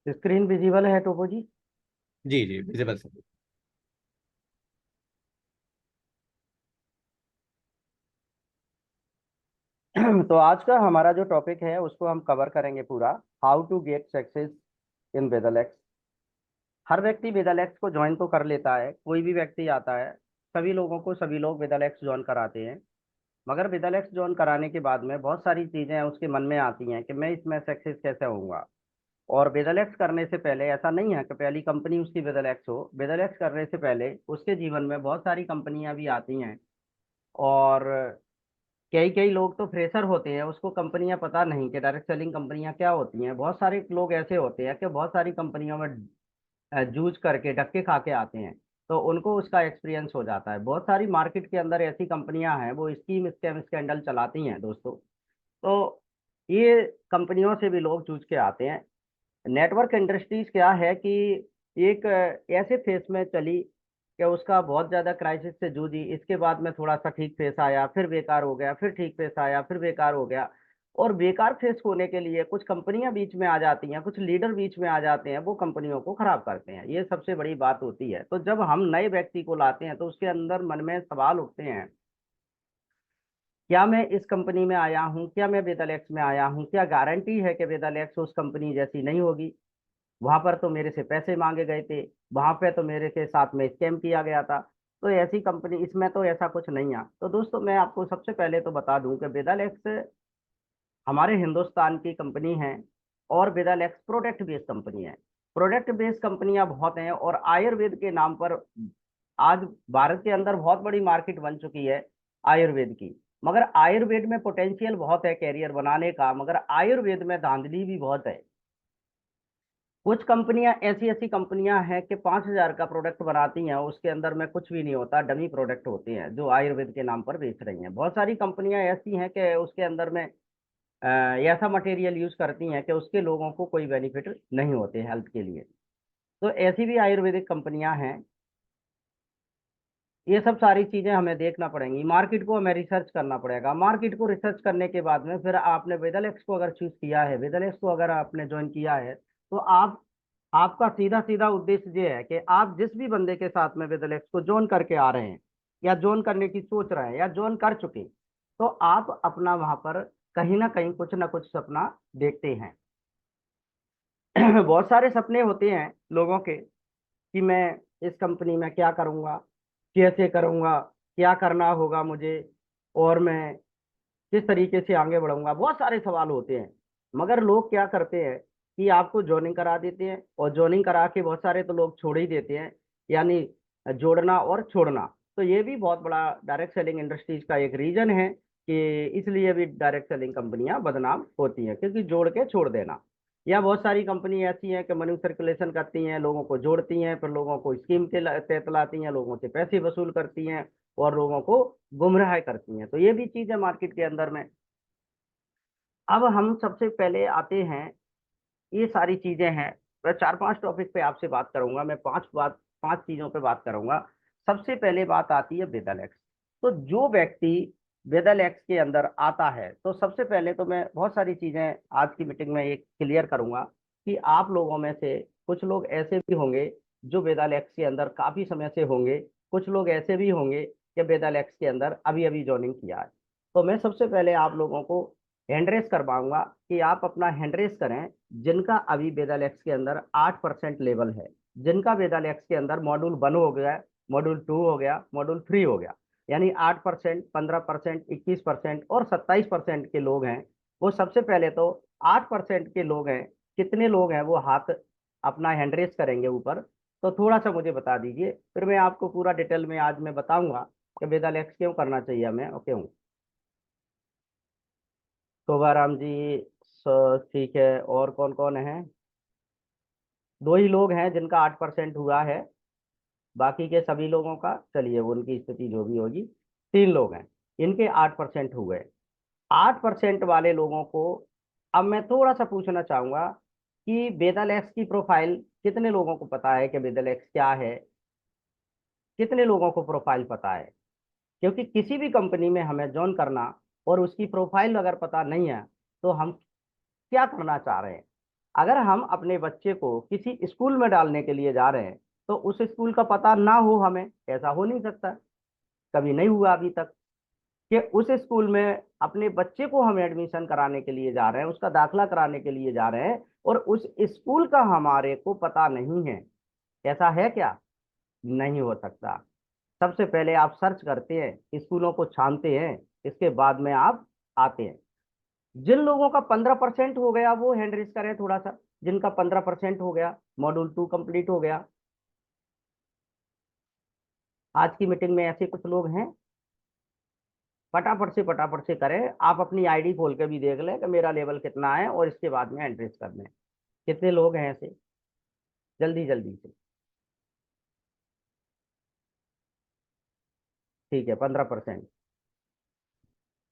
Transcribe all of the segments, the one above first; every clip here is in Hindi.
स्क्रीन विजिबल है टोपो जी? जी जी, विजिबल सर। तो आज का हमारा जो टॉपिक है उसको हम कवर करेंगे पूरा। How to get success in वेदलेक्स। हर व्यक्ति वेदलेक्स को ज्वाइन तो कर लेता है, कोई भी व्यक्ति आता है, सभी लोगों को सभी लोग वेदलेक्स ज्वाइन कराते हैं। मगर वेदलेक्स ज्वाइन कराने के बाद में बहुत सारी चीजें उसके मन में आती हैं कि मैं इसमें सक्सेस कैसे होऊंगा। और वेदलेक्स करने से पहले ऐसा नहीं है कि पहली कंपनी उसकी वेदलेक्स हो। वेदलेक्स करने से पहले उसके जीवन में बहुत सारी कंपनियां भी आती हैं। और कई कई लोग तो फ्रेशर होते हैं, उसको कंपनियां पता नहीं कि डायरेक्ट सेलिंग कंपनियां क्या होती हैं। बहुत सारे लोग ऐसे होते हैं कि बहुत सारी कंपनियों में जूझ करके धक्के खा के आते हैं, तो उनको उसका एक्सपीरियंस हो जाता है। बहुत सारी मार्केट के अंदर ऐसी कंपनियां हैं वो स्कीम स्कैम स्कैंडल चलाती हैं दोस्तों। तो ये कंपनियों से भी लोग जूझ के आते हैं। नेटवर्क इंडस्ट्रीज क्या है कि एक ऐसे फेस में चली कि उसका बहुत ज्यादा क्राइसिस से जूझी, इसके बाद में थोड़ा सा ठीक फेस आया, फिर बेकार हो गया, फिर ठीक फेस आया, फिर बेकार हो गया। और बेकार फेस होने के लिए कुछ कंपनियां बीच में आ जाती हैं, कुछ लीडर बीच में आ जाते हैं, वो कंपनियों को खराब करते हैं। ये सबसे बड़ी बात होती है। तो जब हम नए व्यक्ति को लाते हैं तो उसके अंदर मन में सवाल उठते हैं, क्या मैं इस कंपनी में आया हूँ, क्या मैं वेदालेक्स में आया हूँ, क्या गारंटी है कि वेदालेक्स उस कंपनी जैसी नहीं होगी। वहां पर तो मेरे से पैसे मांगे गए थे, वहां पे तो मेरे के साथ में स्कैम किया गया था। तो ऐसी कंपनी, इसमें तो ऐसा कुछ नहीं है। तो दोस्तों मैं आपको सबसे पहले तो बता दूं कि वेदालेक्स हमारे हिंदुस्तान की कंपनी है। और वेदालेक्स प्रोडक्ट बेस्ड कंपनी है। प्रोडक्ट बेस्ड कंपनियां बहुत हैं, और आयुर्वेद के नाम पर आज भारत के अंदर बहुत बड़ी मार्केट बन चुकी है आयुर्वेद की। मगर आयुर्वेद में पोटेंशियल बहुत है कैरियर बनाने का, मगर आयुर्वेद में धांधली भी बहुत है। कुछ कंपनियां ऐसी ऐसी कंपनियां हैं कि 5,000 का प्रोडक्ट बनाती हैं, उसके अंदर में कुछ भी नहीं होता, डमी प्रोडक्ट होते हैं जो आयुर्वेद के नाम पर बेच रही हैं। बहुत सारी कंपनियां ऐसी हैं कि उसके अंदर में ऐसा मटेरियल यूज करती हैं कि उसके लोगों को कोई बेनिफिट नहीं होते हेल्थ के लिए। तो ऐसी भी आयुर्वेदिक कंपनियां हैं। ये सब सारी चीजें हमें देखना पड़ेंगी, मार्केट को हमें रिसर्च करना पड़ेगा। मार्केट को रिसर्च करने के बाद में फिर आपने वेदलेक्स को अगर चूज किया है, वेदलेक्स को अगर आपने ज्वाइन किया है, तो आप, आपका सीधा सीधा उद्देश्य ये है कि आप जिस भी बंदे के साथ में वेदलेक्स को ज्वाइन करके आ रहे हैं, या ज्वाइन करने की सोच रहे हैं, या ज्वाइन कर चुके, तो आप अपना वहां पर कहीं ना कुछ सपना देखते हैं। बहुत सारे सपने होते हैं लोगों के कि मैं इस कंपनी में क्या करूंगा, कैसे करूंगा, क्या करना होगा मुझे, और मैं किस तरीके से आगे बढ़ूंगा। बहुत सारे सवाल होते हैं। मगर लोग क्या करते हैं कि आपको जॉइनिंग करा देते हैं, और जॉइनिंग करा के बहुत सारे तो लोग छोड़ ही देते हैं। यानी जोड़ना और छोड़ना। तो ये भी बहुत बड़ा डायरेक्ट सेलिंग इंडस्ट्रीज का एक रीजन है कि इसलिए भी डायरेक्ट सेलिंग कंपनियां बदनाम होती हैं, क्योंकि जोड़ के छोड़ देना। या बहुत सारी कंपनी ऐसी हैं कि मनी सर्कुलेशन करती हैं, लोगों को जोड़ती हैं, फिर लोगों को स्कीम के तहत लाती हैं, लोगों से पैसे वसूल करती हैं, और लोगों को गुमराह करती हैं। तो ये भी चीज है मार्केट के अंदर में। अब हम सबसे पहले आते हैं, ये सारी चीजें हैं। मैं चार पांच टॉपिक पे आपसे बात करूंगा, मैं पांच चीजों पे बात करूंगा। सबसे पहले बात आती है वेदालेक्स। तो जो व्यक्ति वेदालेक्स के अंदर आता है, तो सबसे पहले तो मैं बहुत सारी चीजें आज की मीटिंग में एक क्लियर करूंगा कि आप लोगों में से कुछ लोग ऐसे भी होंगे जो वेदालेक्स के अंदर काफी समय से होंगे, कुछ लोग ऐसे भी होंगे कि वेदालेक्स के अंदर अभी अभी ज्वाइनिंग किया है। तो मैं सबसे पहले आप लोगों को हैंड करवाऊंगा कि आप अपना हैंड करें, जिनका अभी वेदालेक्स के अंदर 8% लेवल है, जिनका वेदालेक्स के अंदर मॉड्यूल 1 हो गया, मॉड्यूल 2 हो गया, मॉड्यूल 3 हो गया। यानी 8%, 15%, 21% और 27% के लोग हैं। वो सबसे पहले तो 8% के लोग हैं, कितने लोग हैं वो हाथ अपना हैंड रेस करेंगे ऊपर। तो थोड़ा सा मुझे बता दीजिए, फिर मैं आपको पूरा डिटेल में आज मैं बताऊंगा कि वेदालेक्स क्यों करना चाहिए हमें और क्यों। शोभाराम जी, ठीक है। और कौन कौन है? दो ही लोग हैं जिनका 8% हुआ है, बाकी के सभी लोगों का चलिए उनकी स्थिति जो भी होगी। तीन लोग हैं, इनके 8% हुए। 8% वाले लोगों को अब मैं थोड़ा सा पूछना चाहूंगा कि वेदालेक्स की प्रोफाइल कितने लोगों को पता है कि वेदालेक्स क्या है, कितने लोगों को प्रोफाइल पता है। क्योंकि किसी भी कंपनी में हमें ज्वाइन करना और उसकी प्रोफाइल अगर पता नहीं है, तो हम क्या करना चाह रहे हैं। अगर हम अपने बच्चे को किसी स्कूल में डालने के लिए जा रहे हैं तो उस स्कूल का पता ना हो हमें, ऐसा हो नहीं सकता, कभी नहीं हुआ अभी तक कि उस स्कूल में अपने बच्चे को हम एडमिशन कराने के लिए जा रहे हैं, उसका दाखिला कराने के लिए जा रहे हैं और उस स्कूल का हमारे को पता नहीं है। ऐसा है क्या? नहीं हो सकता। सबसे पहले आप सर्च करते हैं, स्कूलों को छानते हैं, इसके बाद में आप आते हैं। जिन लोगों का 15% हो गया वो हैंड रेज करें थोड़ा सा, जिनका 15% हो गया, मॉड्यूल 2 कंप्लीट हो गया। आज की मीटिंग में ऐसे कुछ लोग हैं? फटाफट से करें। आप अपनी आईडी खोल के भी देख लें कि मेरा लेवल कितना है और इसके बाद में एंट्रीज कर लें। कितने लोग हैं ऐसे? जल्दी जल्दी से। ठीक है, 15%।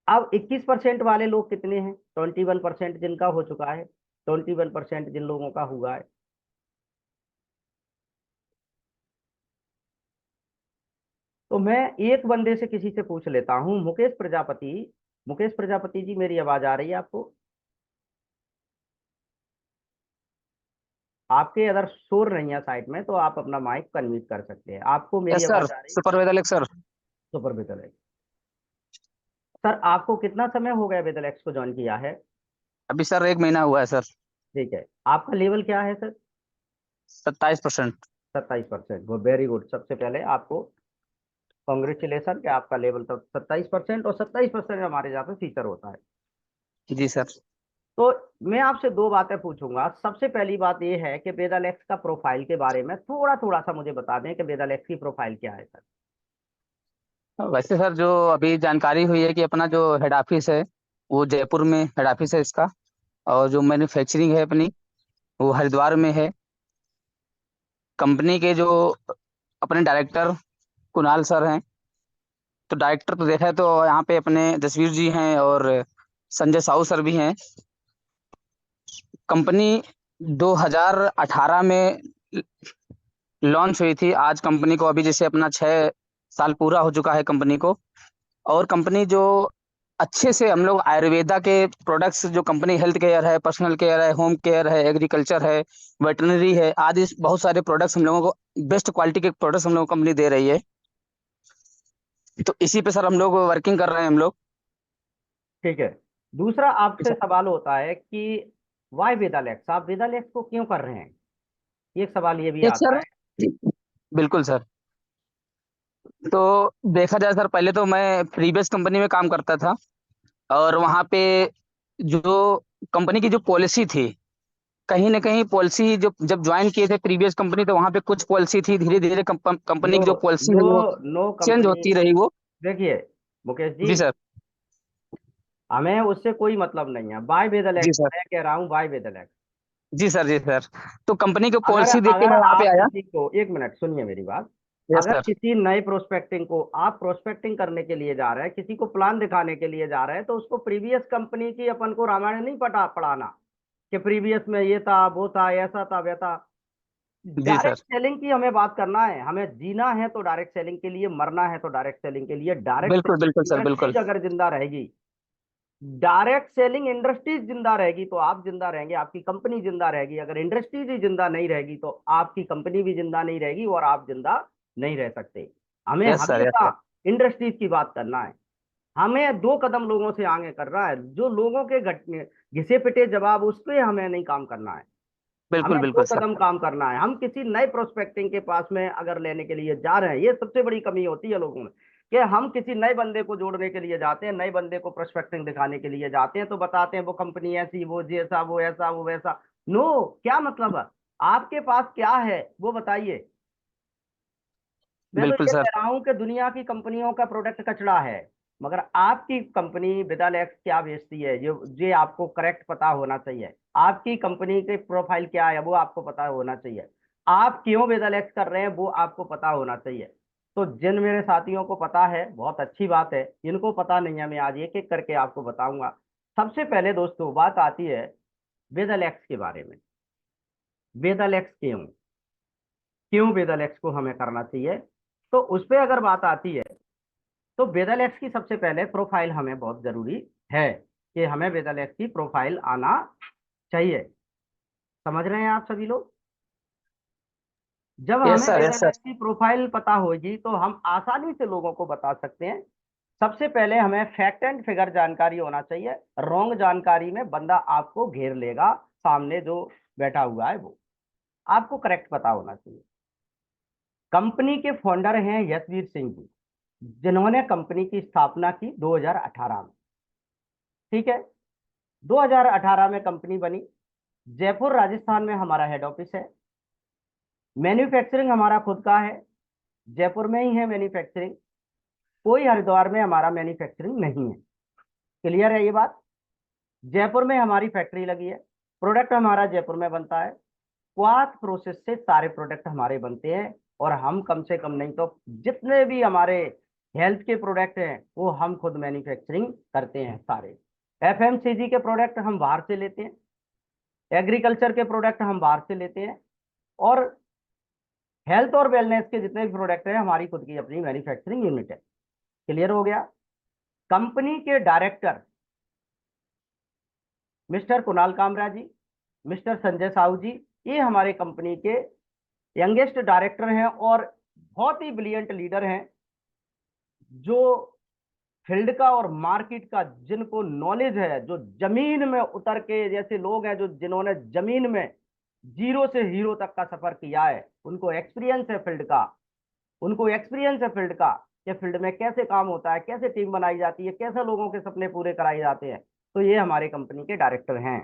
अब 21% वाले लोग कितने हैं? 21% जिनका हो चुका है, 21% जिन लोगों का हुआ है। तो मैं एक बंदे से किसी से पूछ लेता हूँ, मुकेश प्रजापति। मुकेश प्रजापति जी, मेरी आवाज आ रही है आपको? आपके अगर शोर नहीं है साइड में तो आप अपना माइक कन्वर्ट कर सकते हैं। आपको मेरी यस सर। आवाज आ रही है? Super वेदालेक्स sir. सुपर बेहतर है। सर आपको कितना समय हो गया वेदलेक्स को ज्वाइन किया है? अभी सर 1 महीना हुआ है सर। ठीक है, आपका लेवल क्या है सर? 27%। 27%। वो वेरी गुड। सबसे पहले आपको कॉन्ग्रेचुलेसन कि आपका लेवल तो 27%, और 27% हमारे यहाँ पे फीचर होता है। जी सर। तो मैं आपसे दो बातें पूछूंगा। सबसे पहली बात ये है कि वेदालेक्स का प्रोफाइल के बारे में थोड़ा थोड़ा सा मुझे बता दें कि वेदालेक्स की प्रोफाइल क्या है सर। वैसे सर जो अभी जानकारी हुई है कि अपना जो हेड ऑफिस है वो जयपुर में हेड ऑफिस है इसका। और जो मैन्युफैक्चरिंग है अपनी वो हरिद्वार में है। कंपनी के जो अपने डायरेक्टर कुणाल सर हैं, तो डायरेक्टर तो देखा है तो यहाँ पे अपने जसवीर जी हैं और संजय साहू सर भी हैं। कंपनी 2018 में लॉन्च हुई थी। आज कंपनी को अभी जैसे अपना 6 साल पूरा हो चुका है कंपनी को। और कंपनी जो अच्छे से हम लोग आयुर्वेदा के प्रोडक्ट्स, जो कंपनी हेल्थ केयर है, पर्सनल केयर है, होम केयर है, एग्रीकल्चर है, वेटरनरी है, आदि बहुत सारे प्रोडक्ट्स हम लोगों को, बेस्ट क्वालिटी के प्रोडक्ट्स हम लोग को कंपनी दे रही है। तो इसी पे सर हम लोग वर्किंग कर रहे हैं हम लोग। ठीक है। दूसरा आपसे सवाल होता है कि वाई वेदालेक्स, आप वेदालेक्स को क्यों कर रहे हैं? एक सवाल ये भी यस आता सर। है। बिल्कुल सर। तो देखा जाए सर, पहले तो मैं प्रीवियस कंपनी में काम करता था और वहाँ पे जो कंपनी की जो पॉलिसी थी, कहीं ना कहीं पॉलिसी जो जब ज्वाइन किए थे प्रीवियस कंपनी, तो वहाँ पे कुछ पॉलिसी थी, धीरे धीरे कंपनी नो, की जो पॉलिसी नो, है वो नो चेंज कंपनी। होती रही वो। देखिए मुकेश जी, जी सर। हमें उससे कोई मतलब नहीं है। बाय जी वेदलेक्स, सर। मैं कह रहा हूँ बाय वेदलेक्स। जी सर। जी सर। तो कंपनी की अगर पॉलिसी देख के अगर मैं वहाँ पे आप आया। किसी को, एक मिनट सुनिए मेरी बात। यस अगर सर। किसी नए प्रोस्पेक्टिंग को आप प्रोस्पेक्टिंग करने के लिए जा रहे हैं, किसी को प्लान दिखाने के लिए जा रहे हैं, तो उसको प्रीवियस कंपनी की अपन को रामायण नहीं पढ़ाना कि प्रीवियस में ये था, वो था, ऐसा था, वैसा। जी डायरेक्ट सर। सेलिंग की हमें बात करना है। हमें जीना है तो डायरेक्ट सेलिंग के लिए, मरना है तो डायरेक्ट सेलिंग के लिए। डायरेक्ट बिल्कुल बिल्कुल सेलिंग सर बिल्कुल। इंडस्ट्रीज अगर जिंदा रहेगी, डायरेक्ट सेलिंग इंडस्ट्रीज जिंदा रहेगी तो आप जिंदा रहेंगे, आपकी कंपनी जिंदा रहेगी। अगर इंडस्ट्रीज ही जिंदा नहीं रहेगी तो आपकी कंपनी भी जिंदा नहीं रहेगी और आप जिंदा नहीं रह सकते। हमें यस सर। यस हमेशा सर। इंडस्ट्रीज की बात करना है। हमें दो कदम लोगों से आगे करना है। जो लोगों के घिसे पिटे जवाब, उस पर हमें नहीं काम करना है। बिल्कुल हमें दो बिल्कुल सर। कदम काम करना है। हम किसी नए प्रोस्पेक्टिंग के पास में अगर लेने के लिए जा रहे हैं, ये सबसे बड़ी कमी होती है लोगों में कि हम किसी नए बंदे को जोड़ने के लिए जाते हैं, नए बंदे को प्रोस्पेक्टिंग दिखाने के लिए जाते हैं, तो बताते हैं वो कंपनी ऐसी, वो जैसा, वो ऐसा, वो वैसा। नो, क्या मतलब है? आपके पास क्या है वो बताइए। मैं तो बिल्कुल ये सर। कह रहा हूं कि दुनिया की कंपनियों का प्रोडक्ट कचड़ा है, मगर आपकी कंपनी विदालेक्स क्या बेचती है ये आपको करेक्ट पता होना चाहिए। आपकी कंपनी के प्रोफाइल क्या है वो आपको पता होना चाहिए। आप क्यों विदालेक्स कर रहे हैं वो आपको पता होना चाहिए। तो जिन मेरे साथियों को पता है बहुत अच्छी बात है, जिनको पता नहीं है मैं आज एक एक करके आपको बताऊंगा। सबसे पहले दोस्तों बात आती है विदालेक्स के बारे में। विदालेक्स क्यों, क्यों वेदालेक्स को हमें करना चाहिए? तो उस पर अगर बात आती है तो वेदालेक्स की सबसे पहले प्रोफाइल हमें बहुत जरूरी है कि हमें वेदालेक्स की प्रोफाइल आना चाहिए। समझ रहे हैं आप सभी लोग? जब यस हमें सर, यस सर। वेदालेक्स की प्रोफाइल पता होगी तो हम आसानी से लोगों को बता सकते हैं। सबसे पहले हमें फैक्ट एंड फिगर जानकारी होना चाहिए। रॉन्ग जानकारी में बंदा आपको घेर लेगा, सामने जो बैठा हुआ है वो। आपको करेक्ट पता होना चाहिए। कंपनी के फाउंडर हैं यशवीर सिंह जी, जिन्होंने कंपनी की स्थापना की 2018 में। ठीक है, 2018 में कंपनी बनी। जयपुर राजस्थान में हमारा हेड ऑफिस है। मैन्युफैक्चरिंग हमारा खुद का है, जयपुर में ही है मैन्युफैक्चरिंग। कोई हरिद्वार में हमारा मैन्युफैक्चरिंग नहीं है। क्लियर है ये बात? जयपुर में हमारी फैक्ट्री लगी है, प्रोडक्ट हमारा जयपुर में बनता है। क्वाथ प्रोसेस से सारे प्रोडक्ट हमारे बनते हैं। और हम कम से कम नहीं तो जितने भी हमारे हेल्थ के प्रोडक्ट हैं वो हम खुद मैन्युफैक्चरिंग करते हैं सारे। एफएमसीजी के प्रोडक्ट हम बाहर से लेते हैं, एग्रीकल्चर के प्रोडक्ट हम बाहर से लेते हैं, और हेल्थ और वेलनेस के जितने भी प्रोडक्ट हैं हमारी खुद की अपनी मैन्युफैक्चरिंग यूनिट है। क्लियर हो गया? कंपनी के डायरेक्टर मिस्टर कुणाल कामरा जी, मिस्टर संजय साहू जी, ये हमारे कंपनी के यंगेस्ट डायरेक्टर हैं और बहुत ही ब्रिलियंट लीडर हैं, जो फील्ड का और मार्केट का जिनको नॉलेज है, जो जमीन में उतर के जैसे लोग हैं जो जिन्होंने जमीन में जीरो से हीरो तक का सफर किया है, उनको एक्सपीरियंस है फील्ड का। उनको एक्सपीरियंस है फील्ड का कि फील्ड में कैसे काम होता है, कैसे टीम बनाई जाती है, कैसे लोगों के सपने पूरे कराए जाते हैं। तो ये हमारे कंपनी के डायरेक्टर हैं।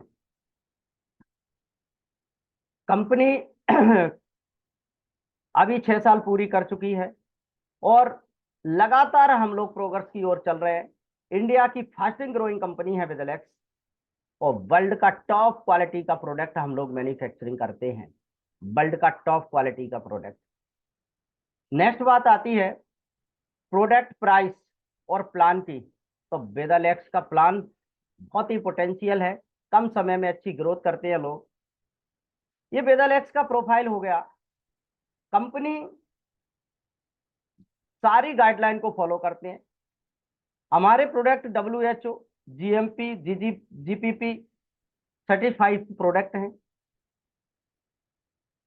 कंपनी अभी 6 साल पूरी कर चुकी है और लगातार हम लोग प्रोग्रेस की ओर चल रहे हैं। इंडिया की फास्टिंग ग्रोइंग कंपनी है विदलेक्स, और वर्ल्ड का टॉप क्वालिटी का प्रोडक्ट हम लोग मैन्युफैक्चरिंग करते हैं। वर्ल्ड का टॉप क्वालिटी का प्रोडक्ट। नेक्स्ट बात आती है प्रोडक्ट प्राइस और प्लान की। तो वेदालेक्स का प्लान बहुत ही पोटेंशियल है, कम समय में अच्छी ग्रोथ करते हैं लोग। ये वेदालेक्स का प्रोफाइल हो गया। कंपनी सारी गाइडलाइन को फॉलो करते हैं। हमारे product WHO, GMP, GPP certified product हैं।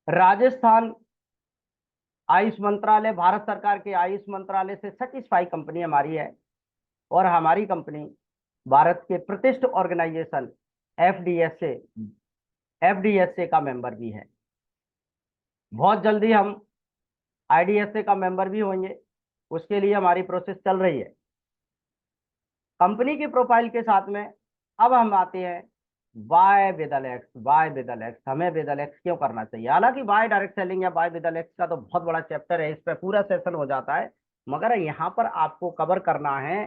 राजस्थान आयुष मंत्रालय, भारत सरकार के आयुष मंत्रालय से सर्टिफाई कंपनी हमारी है। और हमारी कंपनी भारत के प्रतिष्ठित ऑर्गेनाइजेशन एफडीएसए एफडीएसए का मेंबर भी है। बहुत जल्दी हम आईडीएसए का मेंबर भी होंगे, उसके लिए हमारी प्रोसेस चल रही है। कंपनी की प्रोफाइल के साथ में अब हम आते हैं बाय विदलेक्स। बाय विदलेक्स, हमें विदलेक्स क्यों करना चाहिए? हालांकि बाय डायरेक्ट सेलिंग या बाय विदलेक्स का तो बहुत बड़ा चैप्टर है, इस पर पूरा सेशन हो जाता है, मगर यहाँ पर आपको कवर करना है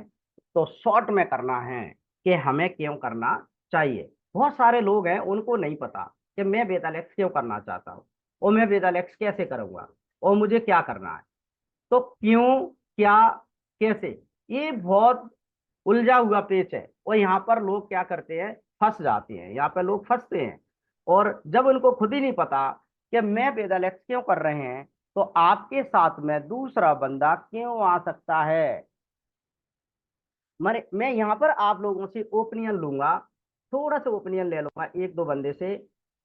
तो शॉर्ट में करना है कि हमें क्यों करना चाहिए। बहुत सारे लोग हैं उनको नहीं पता कि मैं विदलेक्स क्यों करना चाहता हूँ, और मैं विदलेक्स कैसे करूंगा, और मुझे क्या करना है। तो क्यों, क्या, कैसे, ये बहुत उलझा हुआ पेच है। और यहाँ पर लोग क्या करते हैं, फंस जाते हैं, यहाँ पर लोग फंसते हैं। और जब उनको खुद ही नहीं पता कि मैं वेदालेक्स क्यों कर रहे हैं, तो आपके साथ में दूसरा बंदा क्यों आ सकता है। मैं यहाँ पर आप लोगों से ओपिनियन लूंगा, थोड़ा सा ओपिनियन ले लूंगा एक दो बंदे से।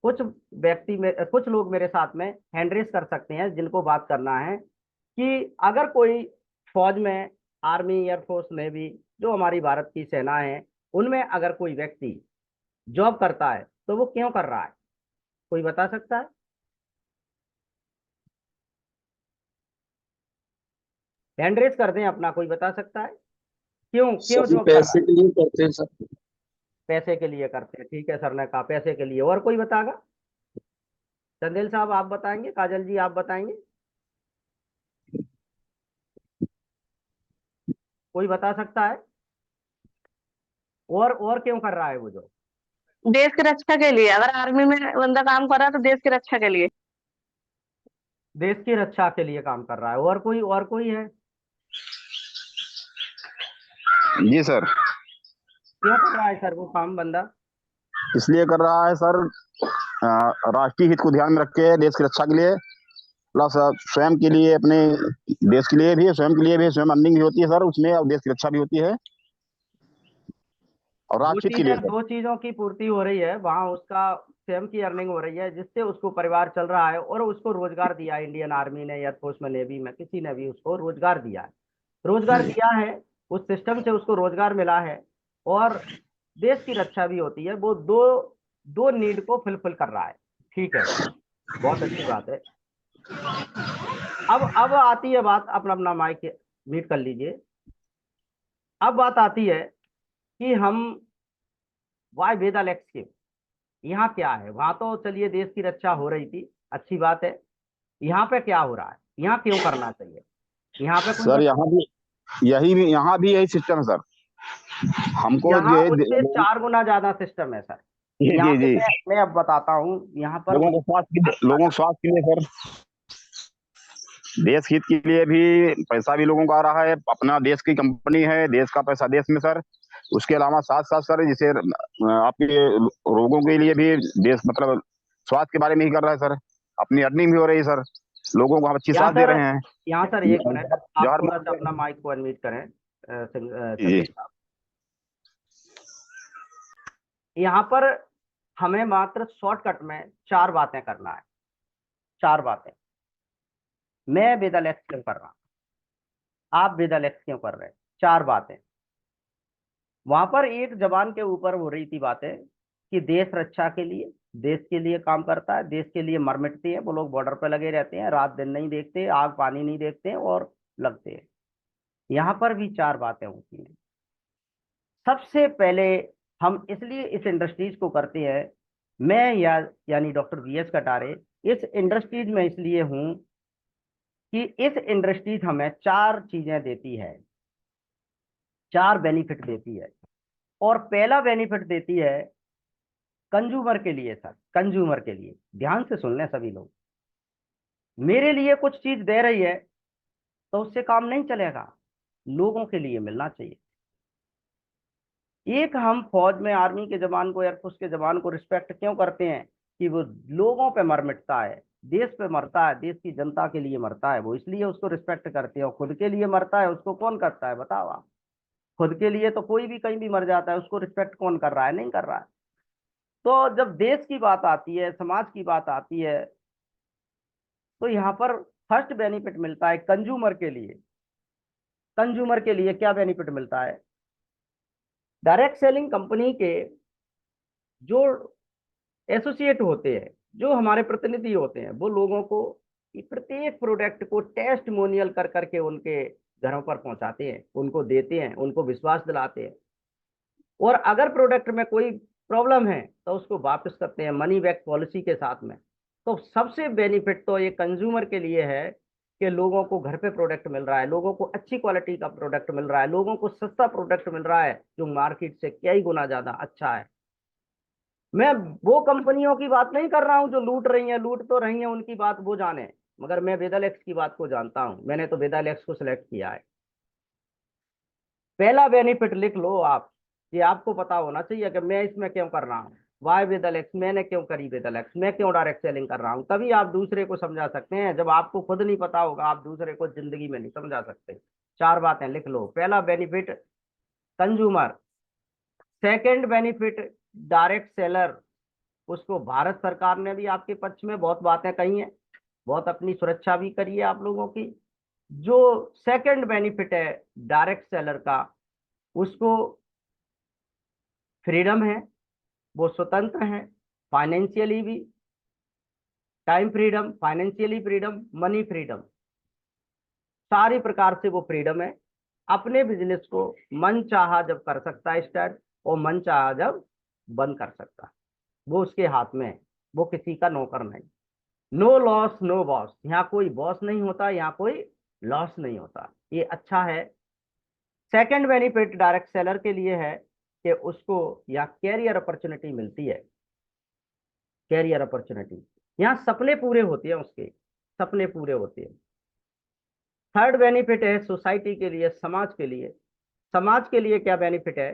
कुछ व्यक्ति में कुछ लोग मेरे साथ में हैंड रेस कर सकते हैं जिनको बात करना है कि अगर कोई फौज में, आर्मी, एयरफोर्स में भी, जो हमारी भारत की सेना है, उनमें अगर कोई व्यक्ति जॉब करता है तो वो क्यों कर रहा है? कोई बता सकता है? हैंड रेस कर दें अपना, कोई बता सकता है क्यों क्यों सभी जॉब कर रहा पैसे है? के लिए करते हैं सर। पैसे के लिए करते हैं, ठीक है, सर ने कहा पैसे के लिए। और कोई बताएगा? चंदेल साहब आप बताएंगे, काजल जी आप बताएंगे, कोई बता सकता है? और क्यों कर रहा है वो जो? देश की रक्षा के लिए, अगर आर्मी में बंदा काम कर रहा है तो देश की रक्षा के लिए। देश की रक्षा के लिए काम कर रहा है। और कोई है? जी सर। क्यों कर रहा है सर वो काम बंदा? इसलिए कर रहा है सर, राष्ट्रीय हित को ध्यान में रख के, देश की रक्षा के लिए, प्लस स्वयं के लिए, अपने देश के लिए भी, स्वयं के लिए भी, स्वयं अर्निंग भी होती है सर उसमें, और देश की रक्षा भी होती है, और दो राष्ट्रहित के लिए चीजें, सर। दो चीजों की पूर्ति हो रही है वहां उसका। स्वयं की अर्निंग हो रही है, जिससे उसको परिवार चल रहा है और उसको रोजगार दिया है इंडियन आर्मी ने, एयरफोर्स में, नेवी में, किसी ने भी उसको रोजगार दिया है। रोजगार दिया है, उस सिस्टम से उसको रोजगार मिला है और देश की रक्षा भी होती है। वो दो दो नीड को फुलफिल कर रहा है। ठीक है, बहुत अच्छी बात है। अब आती है बात, अपना अपना माइक म्यूट कर लीजिए। अब बात आती है कि हम वाई वेदालेक्स के यहाँ क्या है। वहां तो चलिए देश की रक्षा हो रही थी, अच्छी बात है। यहाँ पे क्या हो रहा है, यहाँ क्यों करना चाहिए, यहाँ पे कोई सर यहाँ भी यहाँ भी यही सिस्टम है सर। हमको यहाँ ये उससे 4 गुना ज्यादा सिस्टम है सर। जी यहाँ जी पे जी, मैं अब बताता हूँ यहाँ पर। लोगों के स्वास्थ्य के लिए सर, देश हित के लिए भी पैसा भी लोगों का आ रहा है। अपना देश की कंपनी है, देश का पैसा देश में सर। उसके अलावा साथ साथ सर, जैसे आपके रोगों के लिए भी देश मतलब स्वास्थ्य के बारे में ही कर रहा है सर। अपनी अर्निंग भी हो रही है सर, लोगों को हम अच्छी यहाँ साथ दे सर, रहे हैं। यहाँ सर एक मिनट, आप जहर थोड़ा सा मुक्त। अपना माइक को अनम्यूट करें। जी संदीप साहब, यहाँ पर हमें मात्र शॉर्टकट में 4 बातें करना है। 4 बातें। मैं वेदालेक्स क्यों कर रहा हूँ, आप वेदालेक्स क्यों कर रहे हैं, 4 बातें। वहां पर एक जवान के ऊपर हो रही थी बातें कि देश रक्षा के लिए, देश के लिए काम करता है, देश के लिए मर मिटते हैं। वो लोग बॉर्डर पे लगे रहते हैं, रात दिन नहीं देखते, आग पानी नहीं देखते हैं और लगते हैं। यहाँ पर भी 4 बातें होती हैं। सबसे पहले हम इसलिए इस इंडस्ट्रीज को करते हैं, मैं यानी डॉक्टर वीएस कटारे इस इंडस्ट्रीज में इसलिए हूं कि इस इंडस्ट्रीज हमें 4 चीजें देती है, 4 बेनिफिट देती है। और पहला बेनिफिट देती है कंज्यूमर के लिए सर, कंज्यूमर के लिए। ध्यान से सुन लें सभी लोग, मेरे लिए कुछ चीज दे रही है तो उससे काम नहीं चलेगा, लोगों के लिए मिलना चाहिए। एक हम फौज में आर्मी के जवान को, एयरफोर्स के जवान को रिस्पेक्ट क्यों करते हैं कि वो लोगों पे मर मिटता है, देश पे मरता है, देश की जनता के लिए मरता है, वो इसलिए उसको रिस्पेक्ट करते हैं। और खुद के लिए मरता है, उसको कौन करता है बताओ आप। खुद के लिए तो कोई भी कहीं भी मर जाता है, उसको रिस्पेक्ट कौन कर रहा है, नहीं कर रहा है। तो जब देश की बात आती है, समाज की बात आती है, तो यहाँ पर फर्स्ट बेनिफिट मिलता है कंज्यूमर के लिए। कंज्यूमर के लिए क्या बेनिफिट मिलता है, डायरेक्ट सेलिंग कंपनी के जो एसोसिएट होते हैं, जो हमारे प्रतिनिधि होते हैं, वो लोगों को प्रत्येक प्रोडक्ट को टेस्टमोनियल कर करके उनके घरों पर पहुंचाते हैं, उनको देते हैं, उनको विश्वास दिलाते हैं। और अगर प्रोडक्ट में कोई प्रॉब्लम है तो उसको वापस करते हैं मनी बैक पॉलिसी के साथ में। तो सबसे बेनिफिट तो ये कंज्यूमर के लिए है कि लोगों को घर पे प्रोडक्ट मिल रहा है, लोगों को अच्छी क्वालिटी का प्रोडक्ट मिल रहा है, लोगों को सस्ता प्रोडक्ट मिल रहा है जो मार्केट से कई गुना ज्यादा अच्छा है। मैं वो कंपनियों की बात नहीं कर रहा हूं जो लूट रही हैं, लूट तो रही हैं, उनकी बात वो जाने, मगर मैं वेदालेक्स की बात को जानता हूं। मैंने तो वेदालेक्स को सिलेक्ट किया है। पहला बेनिफिट लिख लो आप, कि आपको पता होना चाहिए कि मैं इसमें क्यों कर रहा हूँ। वाई वेदालेक्स, मैंने क्यों करी वेदालेक्स, मैं क्यों डायरेक्ट सेलिंग कर रहा हूँ। तभी आप दूसरे को समझा सकते हैं। जब आपको खुद नहीं पता होगा, आप दूसरे को जिंदगी में नहीं समझा सकते। 4 बातें लिख लो। पहला benefit consumer, second benefit direct seller, उसको भारत सरकार ने भी आपके पक्ष में बहुत बातें कही हैं, बहुत अपनी सुरक्षा भी करी है आप लोगों की। जो सेकंड बेनिफिट है डायरेक्ट सेलर का, उसको फ्रीडम है, वो स्वतंत्र है, फाइनेंशियली भी, time freedom, financially freedom, money freedom, सारी प्रकार से वो फ्रीडम है। अपने बिजनेस को मन चाहा जब कर सकता है स्टार्ट, और मन चाहा जब बंद कर सकता है, वो उसके हाथ में है। वो किसी का नौकर नहीं। नो लॉस नो बॉस, यहाँ कोई बॉस नहीं होता, यहाँ कोई लॉस नहीं होता। ये अच्छा है। सेकंड बेनिफिट डायरेक्ट सेलर के लिए है कि उसको यहाँ कैरियर अपॉर्चुनिटी मिलती है। कैरियर अपॉर्चुनिटी, यहाँ सपने पूरे होते हैं, उसके सपने पूरे होते हैं। थर्ड बेनिफिट है सोसाइटी के लिए, समाज के लिए। समाज के लिए क्या बेनिफिट है,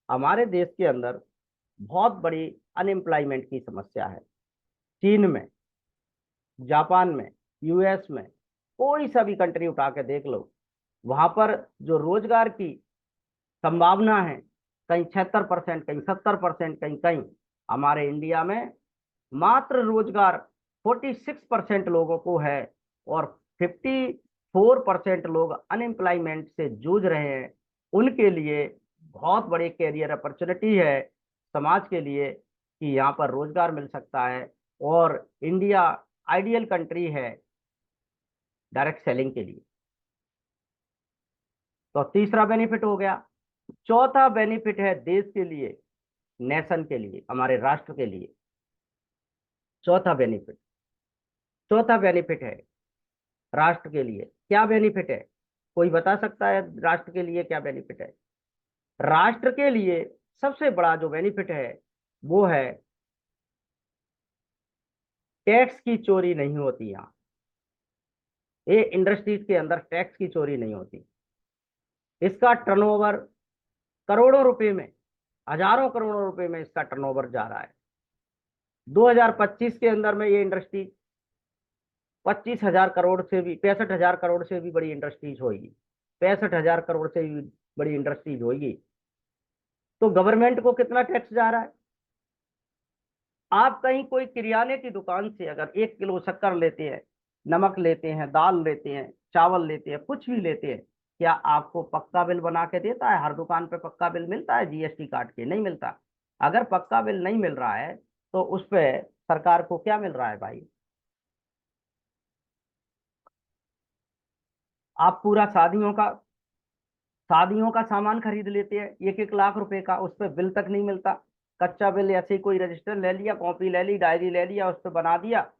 हमारे देश के अंदर बहुत बड़ी अनएम्प्लॉयमेंट की समस्या है। चीन में, जापान में, यूएस में, कोई सा भी कंट्री उठा के देख लो, वहां पर जो रोजगार की संभावना है, कहीं 76%, कहीं 70%, कहीं कहीं, हमारे इंडिया में मात्र रोजगार 46% लोगों को है और 54% लोग अनएम्प्लॉयमेंट से जूझ रहे हैं। उनके लिए बहुत बड़ी कैरियर अपॉर्चुनिटी है समाज के लिए कि यहाँ पर रोजगार मिल सकता है, और इंडिया आइडियल कंट्री है डायरेक्ट सेलिंग के लिए। तो तीसरा बेनिफिट हो गया। चौथा बेनिफिट है देश के लिए, नेशन के लिए, हमारे राष्ट्र के लिए। चौथा बेनिफिट चौथा बेनिफिट है राष्ट्र के लिए। क्या बेनिफिट है? कोई बता सकता है राष्ट्र के लिए क्या बेनिफिट है? राष्ट्र के लिए सबसे बड़ा जो बेनिफिट है वो है टैक्स की चोरी नहीं होती। यहाँ ये इंडस्ट्रीज के अंदर टैक्स की चोरी नहीं होती। इसका टर्नओवर करोड़ों रुपए में, हजारों करोड़ों रुपए में इसका टर्नओवर जा रहा है। 2025 के अंदर में ये इंडस्ट्री 25,000 करोड़ से भी, 65,000 करोड़ से भी बड़ी इंडस्ट्रीज होगी। 65,000 करोड़ से भी बड़ी इंडस्ट्रीज होगी। तो गवर्नमेंट को कितना टैक्स जा रहा है? आप कहीं कोई किराने की दुकान से अगर 1 किलो शक्कर लेते हैं, नमक लेते हैं, दाल लेते हैं, चावल लेते हैं, कुछ भी लेते हैं, क्या आपको पक्का बिल बना के देता है? हर दुकान पे पक्का बिल मिलता है जीएसटी काट के? नहीं मिलता। अगर पक्का बिल नहीं मिल रहा है तो उस पे सरकार को क्या मिल रहा है भाई? आप पूरा शादियों का सामान खरीद लेते हैं 1-1 लाख रुपए का, उस पर बिल तक नहीं मिलता। कच्चा बिल ऐसे ही कोई रजिस्टर ले लिया, कॉपी ले ली, डायरी ले लिया, उस पर बना दिया,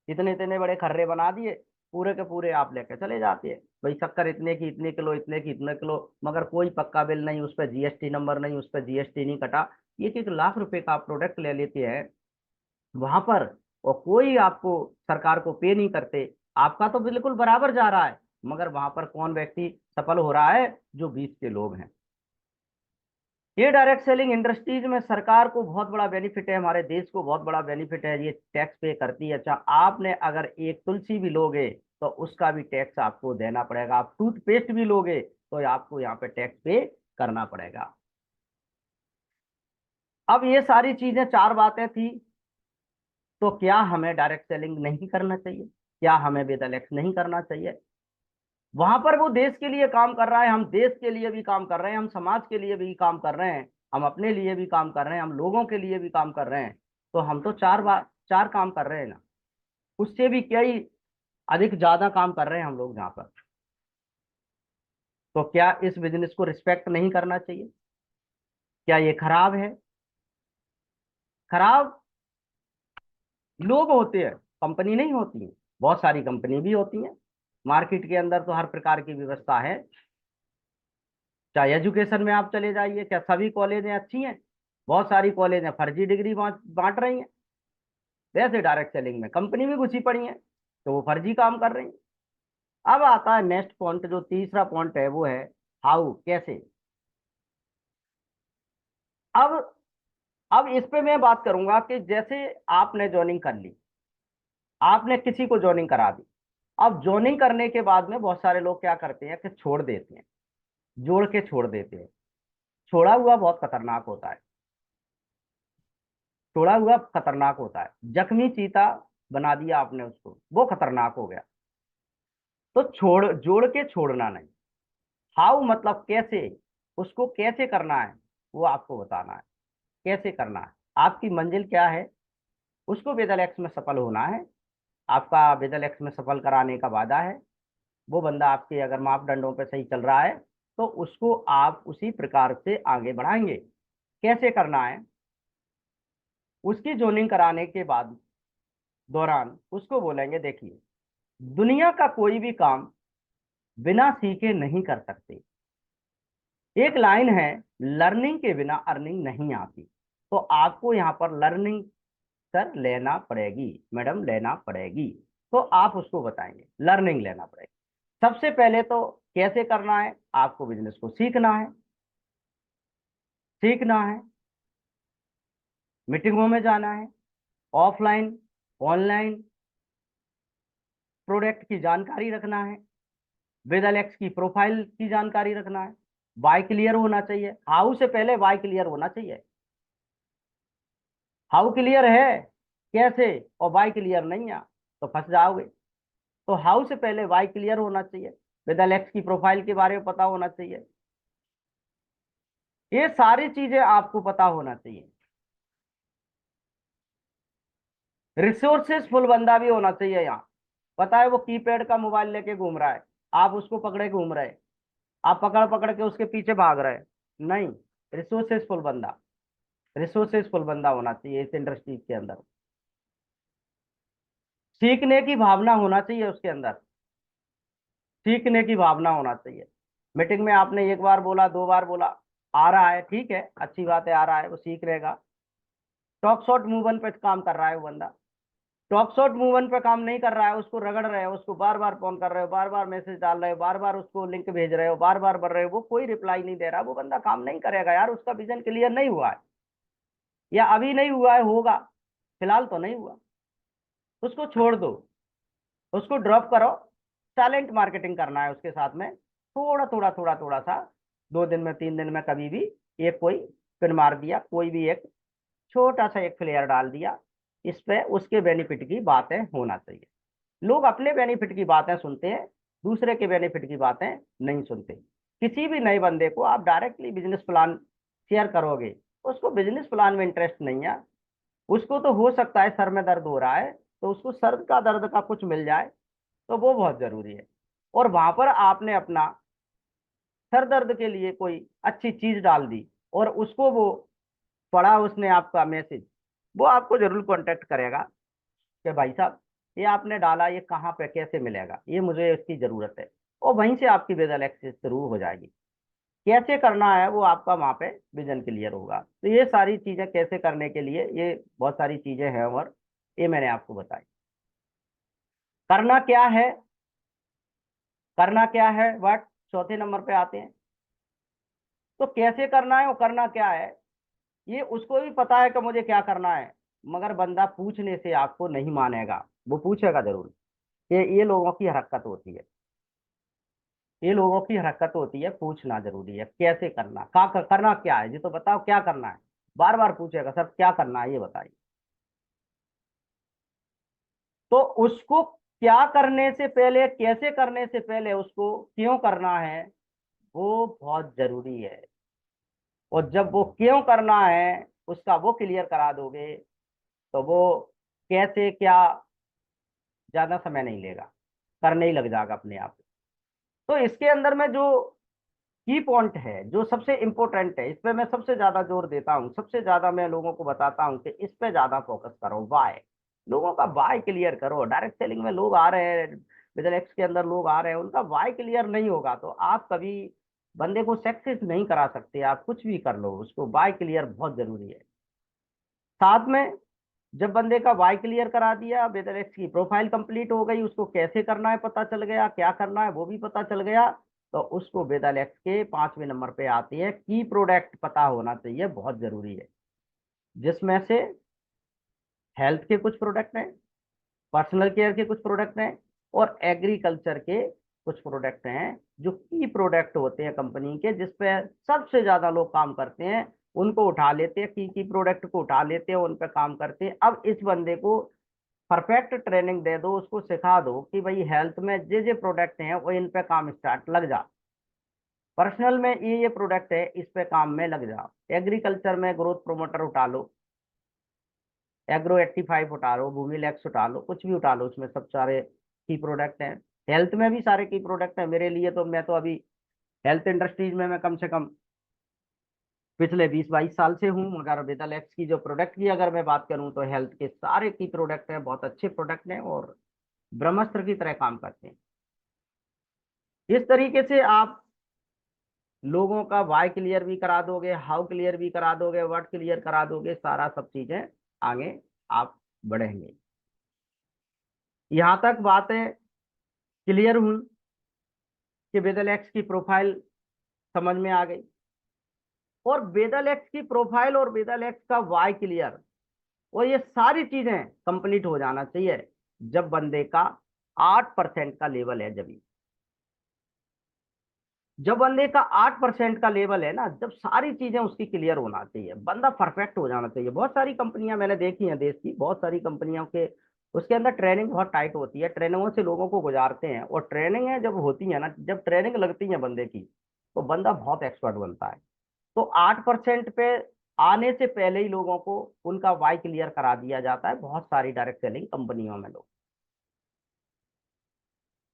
इतने इतने बड़े खर्रे बना दिए, पूरे के पूरे आप लेके चले जाते हैं भाई शक्कर इतने की इतने किलो, इतने की इतने किलो, मगर कोई पक्का बिल नहीं, उस पर जीएसटी नंबर नहीं, उस पर जीएसटी नहीं कटा। 1-1 लाख रुपए का आप प्रोडक्ट ले लेते हैं वहां पर, और कोई आपको सरकार को पे नहीं करते। आपका तो बिल्कुल बराबर जा रहा है, मगर वहां पर कौन व्यक्ति सफल हो रहा है? जो बीच के लोग हैं। ये डायरेक्ट सेलिंग इंडस्ट्रीज में सरकार को बहुत बड़ा बेनिफिट है, हमारे देश को बहुत बड़ा बेनिफिट है। ये टैक्स पे करती है। अच्छा, आपने अगर एक तुलसी भी लोगे तो उसका भी टैक्स आपको देना पड़ेगा। आप टूथपेस्ट भी लोगे तो आपको यहाँ पे टैक्स पे करना पड़ेगा। अब ये सारी चीजें, 4 बातें थी, तो क्या हमें डायरेक्ट सेलिंग नहीं करना चाहिए? क्या हमें वेदालेक्स नहीं करना चाहिए? वहां पर वो देश के लिए काम कर रहा है, हम देश के लिए भी काम कर रहे हैं, हम समाज के लिए भी काम कर रहे हैं, हम अपने लिए भी काम कर रहे हैं, हम लोगों के लिए भी काम कर रहे हैं। तो हम तो 4 काम कर रहे हैं ना, उससे भी कई अधिक ज्यादा काम कर रहे हैं हम लोग यहाँ पर। तो क्या इस बिजनेस को रिस्पेक्ट नहीं करना चाहिए? क्या ये खराब है? खराब लोग होते हैं, कंपनी नहीं होती है। बहुत सारी कंपनी भी होती है मार्केट के अंदर, तो हर प्रकार की व्यवस्था है। चाहे एजुकेशन में आप चले जाइए, क्या सभी कॉलेजें अच्छी हैं? बहुत सारी कॉलेजें फर्जी डिग्री बांट रही हैं। वैसे डायरेक्ट सेलिंग में कंपनी भी घुसी पड़ी है, तो वो फर्जी काम कर रही है। अब आता है नेक्स्ट पॉइंट, जो तीसरा पॉइंट है वो है हाउ, कैसे। अब अब इस पे मैं बात करूंगा कि जैसे आपने ज्वाइनिंग कर ली, आपने किसी को ज्वाइनिंग करा दी। अब ज्वाइनिंग करने के बाद में बहुत सारे लोग क्या करते हैं कि छोड़ देते हैं, जोड़ के छोड़ देते हैं। छोड़ा हुआ बहुत खतरनाक होता है। छोड़ा हुआ खतरनाक होता है। जख्मी चीता बना दिया आपने उसको, वो खतरनाक हो गया। तो जोड़ के छोड़ना नहीं। हाउ मतलब कैसे, उसको कैसे करना है वो आपको बताना है। कैसे करना है, आपकी मंजिल क्या है, उसको वेदलेक्स में सफल होना है। आपका वेदलेक्स में सफल कराने का वादा है। वो बंदा आपके अगर मापदंडों पे सही चल रहा है तो उसको आप उसी प्रकार से आगे बढ़ाएंगे। कैसे करना है? उसकी जोनिंग कराने के बाद दौरान उसको बोलेंगे, देखिए दुनिया का कोई भी काम बिना सीखे नहीं कर सकते। एक लाइन है, लर्निंग के बिना अर्निंग नहीं आती। तो आपको यहाँ पर लर्निंग सर लेना पड़ेगी, मैडम लेना पड़ेगी। तो आप उसको बताएंगे लर्निंग लेना पड़ेगी। सबसे पहले तो कैसे करना है, आपको बिजनेस को सीखना है। सीखना है, मीटिंगों में जाना है, ऑफलाइन ऑनलाइन प्रोडक्ट की जानकारी रखना है, वेदलेक्स की प्रोफाइल की जानकारी रखना है। वाई क्लियर होना चाहिए। हाउ से पहले वाई क्लियर होना चाहिए। हाउ क्लियर है कैसे, और वाई क्लियर नहीं है तो फंस जाओगे। तो हाउ से पहले वाई क्लियर होना चाहिए, विदालेक्स की प्रोफाइल के बारे में पता होना चाहिए, ये सारी चीजें आपको पता होना चाहिए। रिसोर्सेसफुल बंदा भी होना चाहिए यहाँ। पता है वो कीपैड का मोबाइल लेके घूम रहा है, आप उसको पकड़े घूम रहे, आप पकड़ पकड़ के उसके पीछे भाग रहे, नहीं। रिसोर्सेसफुल बंदा, रिसोर्सेसफुल बंदा होना चाहिए इस इंडस्ट्री के अंदर। सीखने की भावना होना चाहिए उसके अंदर, सीखने की भावना होना चाहिए। मीटिंग में आपने एक बार बोला, दो बार बोला, आ रहा है, ठीक है, अच्छी बात है, आ रहा है, वो सीख रहेगा। टॉक शॉट मूवन पे काम कर रहा है वो बंदा, टॉक शॉट मूवन पे काम नहीं कर रहा है, उसको रगड़ रहे हो, उसको बार बार फोन कर रहे हो, बार बार मैसेज डाल रहे हो, बार बार उसको लिंक भेज रहे हो, बार बार भर रहे हो, वो कोई रिप्लाई नहीं दे रहा, वो बंदा काम नहीं करेगा यार, उसका विजन क्लियर नहीं हुआ है, या अभी नहीं हुआ है, होगा, फिलहाल तो नहीं हुआ, उसको छोड़ दो, उसको ड्रॉप करो। टैलेंट मार्केटिंग करना है उसके साथ में, थोड़ा थोड़ा थोड़ा थोड़ा सा, 2 दिन में 3 दिन में कभी भी एक कोई पिन मार दिया, कोई भी एक छोटा सा एक फ्लेयर डाल दिया, इस पे उसके बेनिफिट की बातें होना चाहिए। लोग अपने बेनिफिट की बातें सुनते हैं, दूसरे के बेनिफिट की बातें नहीं सुनते। किसी भी नए बंदे को आप डायरेक्टली बिजनेस प्लान शेयर करोगे, उसको बिजनेस प्लान में इंटरेस्ट नहीं है, उसको तो हो सकता है सर में दर्द हो रहा है तो उसको सर का दर्द का कुछ मिल जाए, तो वो बहुत जरूरी है। और वहां पर आपने अपना सर दर्द के लिए कोई अच्छी चीज डाल दी, और उसको वो पढ़ा उसने आपका मैसेज, वो आपको जरूर कांटेक्ट करेगा कि भाई साहब ये आपने डाला, ये कहाँ पे कैसे मिलेगा, ये मुझे इसकी जरूरत है, और वहीं से आपकी बेदल एक्सेस शुरू हो जाएगी। कैसे करना है वो आपका वहां पे विजन क्लियर होगा। तो ये सारी चीजें कैसे करने के लिए, ये बहुत सारी चीजें हैं, और ये मैंने आपको बताई। करना क्या है, करना क्या है, बट चौथे नंबर पे आते हैं। तो कैसे करना है और करना क्या है, ये उसको भी पता है कि मुझे क्या करना है, मगर बंदा पूछने से आपको नहीं मानेगा, वो पूछेगा जरूर। ये लोगों की हरकत होती है, ये लोगों की हरकत होती है, पूछना जरूरी है कैसे करना, करना क्या है, जी तो बताओ क्या करना है, बार बार पूछेगा सर क्या करना है ये बताइए। तो उसको क्या करने से पहले, कैसे करने से पहले उसको क्यों करना है, वो बहुत जरूरी है। और जब वो क्यों करना है उसका वो क्लियर करा दोगे, तो वो कैसे क्या ज्यादा समय नहीं लेगा, करने ही लग जाएगा अपने आप। तो इसके अंदर में जो की पॉइंट है, जो सबसे इंपॉर्टेंट है, इस पे मैं सबसे ज्यादा जोर देता हूँ, सबसे ज्यादा मैं लोगों को बताता हूँ कि इस पे ज्यादा फोकस करो, वाई। लोगों का वाई क्लियर करो। डायरेक्ट सेलिंग में लोग आ रहे हैं, बिजनेस एक्स के अंदर लोग आ रहे हैं, उनका वाई क्लियर नहीं होगा तो आप कभी बंदे को सक्सेस नहीं करा सकते। आप कुछ भी कर लो, उसको वाई क्लियर बहुत जरूरी है। साथ में जब बंदे का वाई क्लियर करा दिया, वेदरएक्स की प्रोफाइल कंप्लीट हो गई, उसको कैसे करना है पता चल गया, क्या करना है वो भी पता चल गया, तो उसको वेदalex के 5वें नंबर पे आती है की प्रोडक्ट पता होना चाहिए, बहुत जरूरी है। जिसमें से हेल्थ के कुछ प्रोडक्ट हैं, पर्सनल केयर के कुछ प्रोडक्ट हैं, और एग्रीकल्चर के कुछ प्रोडक्ट हैं, जो की प्रोडक्ट होते हैं कंपनी के, जिसपे सबसे ज्यादा लोग काम करते हैं। उनको उठा लेते हैं, की प्रोडक्ट को उठा लेते हैं, उन पे काम करते हैं। अब इस बंदे को परफेक्ट ट्रेनिंग दे दो, उसको सिखा दो कि भाई हेल्थ में जे प्रोडक्ट हैं वो इन पे काम स्टार्ट लग जा, पर्सनल में ये प्रोडक्ट है इस पे काम में लग जाओ, एग्रीकल्चर में ग्रोथ प्रोमोटर उठा लो, एग्रो 85 उठा लो, भूमि लैक्स उठा लो, कुछ भी उठा लो, उसमें सब सारे की प्रोडक्ट हैं। हेल्थ में भी सारे की प्रोडक्ट हैं मेरे लिए, तो मैं तो अभी हेल्थ इंडस्ट्रीज में मैं कम से कम पिछले 20-22 साल से हूँ, मगर वेदालेक्स की जो प्रोडक्ट की अगर मैं बात करूँ तो हेल्थ के सारे की प्रोडक्ट हैं, बहुत अच्छे प्रोडक्ट हैं, और ब्रह्मास्त्र की तरह काम करते हैं। इस तरीके से आप लोगों का वाई क्लियर भी करा दोगे, हाउ क्लियर भी करा दोगे, व्हाट क्लियर करा दोगे, सारा सब चीजें आगे आप बढ़ेंगे। यहां तक बातें क्लियर हुई कि वेदलेक्स की प्रोफाइल समझ में आ गई, और वेदलेक्स की प्रोफाइल और वेदलेक्स का वाई क्लियर, और ये सारी चीजें कंप्लीट हो जाना चाहिए जब बंदे का 8% का लेवल है। जब जब बंदे का 8% का लेवल है ना, जब सारी चीजें उसकी क्लियर होना चाहिए, बंदा परफेक्ट हो जाना चाहिए। बहुत सारी कंपनियां मैंने देखी हैं देश की, बहुत सारी कंपनियों के उसके अंदर ट्रेनिंग बहुत टाइट होती है, ट्रेनिंगों से लोगों को गुजारते हैं, और ट्रेनिंग है जब होती है ना, जब ट्रेनिंग लगती है बंदे की, तो बंदा बहुत एक्सपर्ट बनता है। तो 8% पे आने से पहले ही लोगों को उनका वाई क्लियर करा दिया जाता है बहुत सारी डायरेक्ट सेलिंग कंपनियों में। लोग,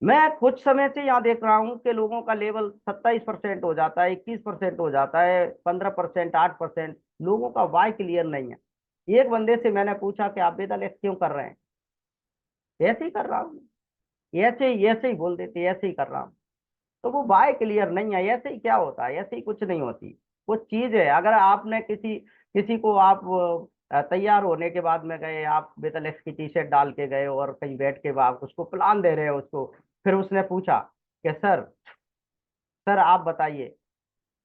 मैं कुछ समय से यहाँ देख रहा हूँ कि लोगों का लेवल 27% हो जाता है, 21% हो जाता है, 15%, 8%। लोगों का वाई क्लियर नहीं है। एक बंदे से मैंने पूछा कि आप वेदालेक्स क्यों कर रहे हैं? ऐसे ही कर रहा हूँ, ऐसे ही बोल देते, ऐसे ही कर रहा हूँ। तो वो वाई क्लियर नहीं है। ऐसे ही क्या होता है? ऐसे ही कुछ नहीं होती। कुछ चीज है, अगर आपने किसी किसी को आप तैयार होने के बाद में गए, आप वेदालेक्स की टी शर्ट डाल के गए और कहीं बैठ के आप उसको प्लान दे रहे हो उसको, फिर उसने पूछा कि सर, सर आप बताइए,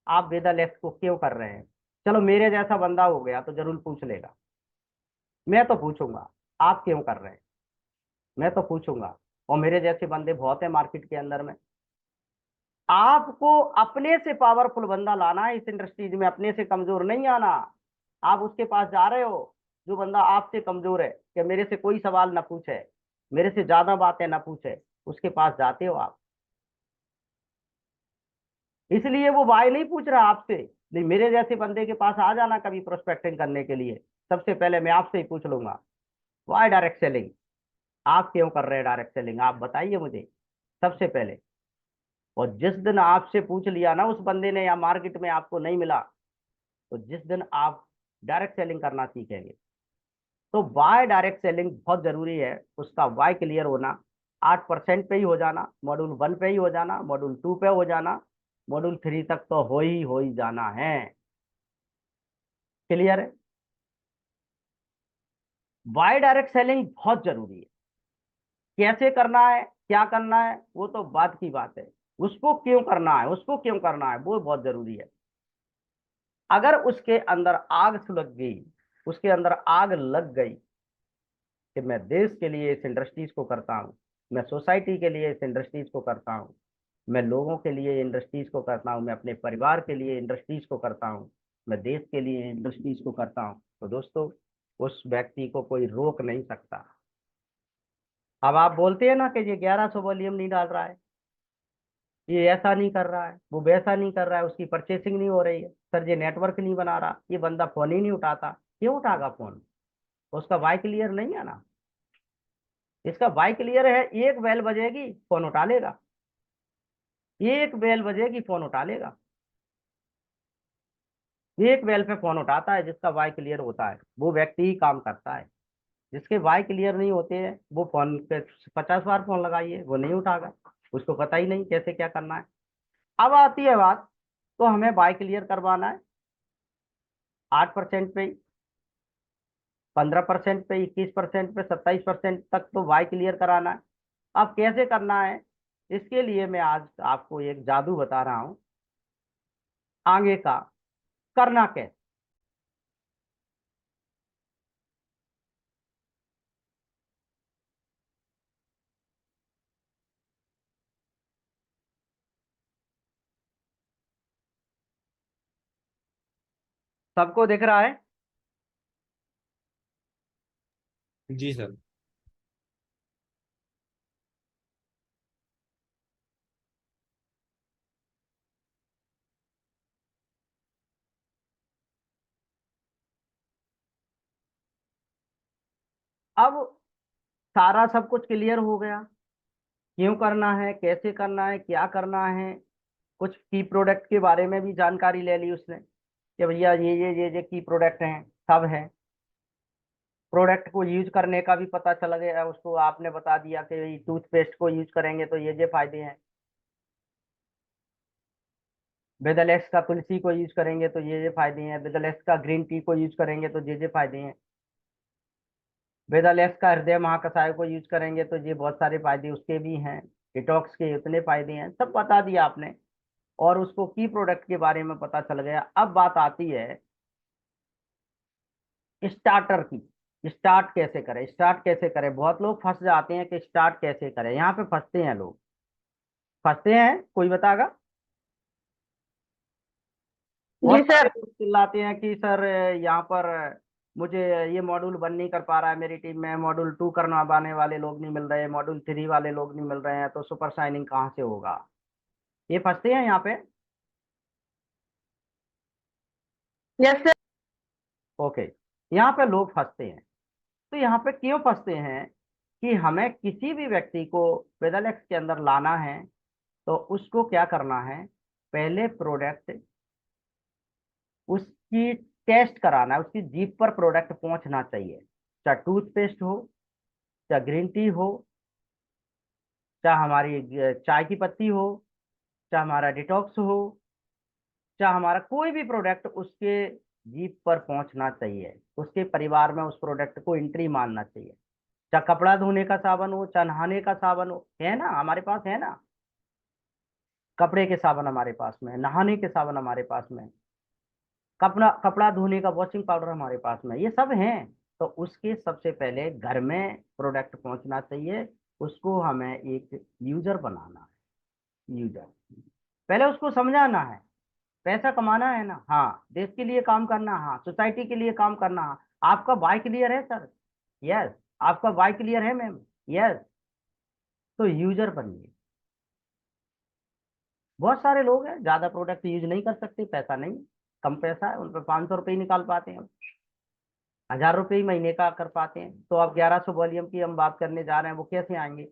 आप वेदालेक्स को क्यों कर रहे हैं? चलो मेरे जैसा बंदा हो गया तो जरूर पूछ लेगा। मैं तो पूछूंगा आप क्यों कर रहे हैं, मैं तो पूछूंगा। और मेरे जैसे बंदे बहुत है मार्केट के अंदर में। आपको अपने से पावरफुल बंदा लाना है इस इंडस्ट्रीज में, अपने से कमजोर नहीं आना। आप उसके पास जा रहे हो जो बंदा आपसे कमजोर है, कि मेरे से कोई सवाल ना पूछे, मेरे से ज्यादा बातें ना पूछे, उसके पास जाते हो आप। इसलिए वो भाई नहीं पूछ रहा आपसे। नहीं, मेरे जैसे बंदे के पास आ जाना कभी प्रोस्पेक्टिंग करने के लिए, सबसे पहले मैं आपसे ही पूछ लूंगा, वाई डायरेक्ट सेलिंग? आप क्यों कर रहे हैं डायरेक्ट सेलिंग? आप बताइए मुझे सबसे पहले। और जिस दिन आपसे पूछ लिया ना उस बंदे ने, या मार्केट में आपको नहीं मिला, तो जिस दिन आप डायरेक्ट सेलिंग करना सीखेंगे, तो वाई डायरेक्ट सेलिंग बहुत जरूरी है। उसका वाई क्लियर होना, 8% पे ही हो जाना, मॉड्यूल 1 पे ही हो जाना, मॉड्यूल 2 पे हो जाना, मॉड्यूल 3 तक तो हो ही जाना है। क्लियर है? वाई डायरेक्ट सेलिंग बहुत जरूरी है। कैसे करना है, क्या करना है, वो तो बात की बात है। उसको क्यों करना है, उसको क्यों करना है, वो बहुत जरूरी है। अगर उसके अंदर आग सुलग गई, उसके अंदर आग लग गई कि मैं देश के लिए इस इंडस्ट्रीज को करता हूँ, मैं सोसाइटी के लिए इस इंडस्ट्रीज को करता हूँ, मैं लोगों के लिए इंडस्ट्रीज को करता हूँ, मैं अपने परिवार के लिए इंडस्ट्रीज को करता हूँ, मैं देश के लिए इंडस्ट्रीज को करता हूँ, तो दोस्तों उस व्यक्ति को कोई रोक नहीं सकता। अब आप बोलते हैं ना कि ये 1100 वॉल्यूम नहीं डाल रहा है, ये ऐसा नहीं कर रहा है, वो वैसा नहीं कर रहा है, उसकी परचेसिंग नहीं हो रही है, सर ये नेटवर्क नहीं बना रहा, ये बंदा फोन ही नहीं उठाता। क्यों उठागा फोन? उसका वाई क्लियर नहीं है ना। इसका वाई क्लियर है, एक बेल बजेगी फोन उठा लेगा, एक बेल बजेगी फोन उठा लेगा। एक बेल पे फोन उठाता है जिसका वाई क्लियर होता है, वो व्यक्ति ही काम करता है। जिसके वाई क्लियर नहीं होते हैं, वो फोन पे 50 बार फोन लगाइए, वो नहीं उठागा, उसको पता ही नहीं कैसे क्या करना है। अब आती है बात, तो हमें वाई क्लियर करवाना है 8% पे, 15% पे, 21% पे, 27% तक तो वाई क्लियर कराना है। अब कैसे करना है, इसके लिए मैं आज आपको एक जादू बता रहा हूं आगे का, करना कैसे। सबको दिख रहा है? जी सर। अब सारा सब कुछ क्लियर हो गया, क्यों करना है, कैसे करना है, क्या करना है। कुछ की प्रोडक्ट के बारे में भी जानकारी ले ली उसने, कि भैया ये की प्रोडक्ट हैं, सब है। प्रोडक्ट को यूज करने का भी पता चल गया उसको, आपने बता दिया कि टूथपेस्ट को यूज करेंगे तो ये फायदे हैं, बेदलेक्स का तुलसी को यूज करेंगे तो ये फायदे हैं, बेदलेक्स का ग्रीन टी को यूज करेंगे तो ये फायदे हैं, बेदलेक्स का हृदय महाकषाय को यूज करेंगे तो ये बहुत सारे फायदे उसके भी हैं, डिटॉक्स के इतने फायदे हैं, सब बता दिया आपने। और उसको की प्रोडक्ट के बारे में पता चल गया। अब बात आती है स्टार्टर की, स्टार्ट कैसे करें, स्टार्ट कैसे करें। बहुत लोग फंस जाते हैं कि स्टार्ट कैसे करें, यहाँ पे फंसते हैं लोग, फंसते हैं, कोई बताएगा? बहुत जी सारे सर। लोग चिल्लाते हैं कि सर यहाँ पर मुझे ये मॉड्यूल 1 नहीं कर पा रहा है, मेरी टीम में मॉड्यूल 2 करना पाने वाले लोग नहीं मिल रहे, मॉड्यूल 3 वाले लोग नहीं मिल रहे हैं, तो सुपर साइनिंग कहाँ से होगा। ये फंसते हैं यहाँ पे। Yes sir. ओके, यहाँ पे लोग फंसते हैं। तो यहाँ पे क्यों फंसते हैं कि हमें किसी भी व्यक्ति को वेदालेक्स के अंदर लाना है तो उसको क्या करना है, पहले प्रोडक्ट उसकी टेस्ट कराना है, उसकी जीभ पर प्रोडक्ट पहुंचना चाहिए। चाहे टूथपेस्ट हो, चाहे ग्रीन टी हो, चाहे हमारी चाय की पत्ती हो, चाहे हमारा डिटॉक्स हो, चाहे हमारा कोई भी प्रोडक्ट उसके जीभ पर पहुंचना चाहिए, उसके परिवार में उस प्रोडक्ट को एंट्री मानना चाहिए। चाहे कपड़ा धोने का साबन हो, चाहे नहाने का साबन हो, है ना हमारे पास, है ना, कपड़े के साबन हमारे पास में, नहाने के साबन हमारे पास में, कपड़ा कपड़ा धोने का वॉशिंग पाउडर हमारे पास में, ये सब हैं। तो उसके सबसे पहले घर में प्रोडक्ट पहुंचना चाहिए, उसको हमें एक यूजर बनाना है। यूजर पहले उसको समझाना है, पैसा कमाना है ना, हाँ, देश के लिए काम करना, हाँ, सोसाइटी के लिए काम करना, हाँ। आपका वाई क्लियर है सर? यस। आपका वाई क्लियर है मैम? यस। तो यूजर बनिए। बहुत सारे लोग हैं ज्यादा प्रोडक्ट यूज नहीं कर सकते, पैसा नहीं, कम पैसा है उन पर, 500 रुपये ही निकाल पाते हैं, 1000 रुपये ही महीने का कर पाते हैं। तो अब 1100 वॉल्यूम की हम बात करने जा रहे हैं, वो कैसे आएंगे।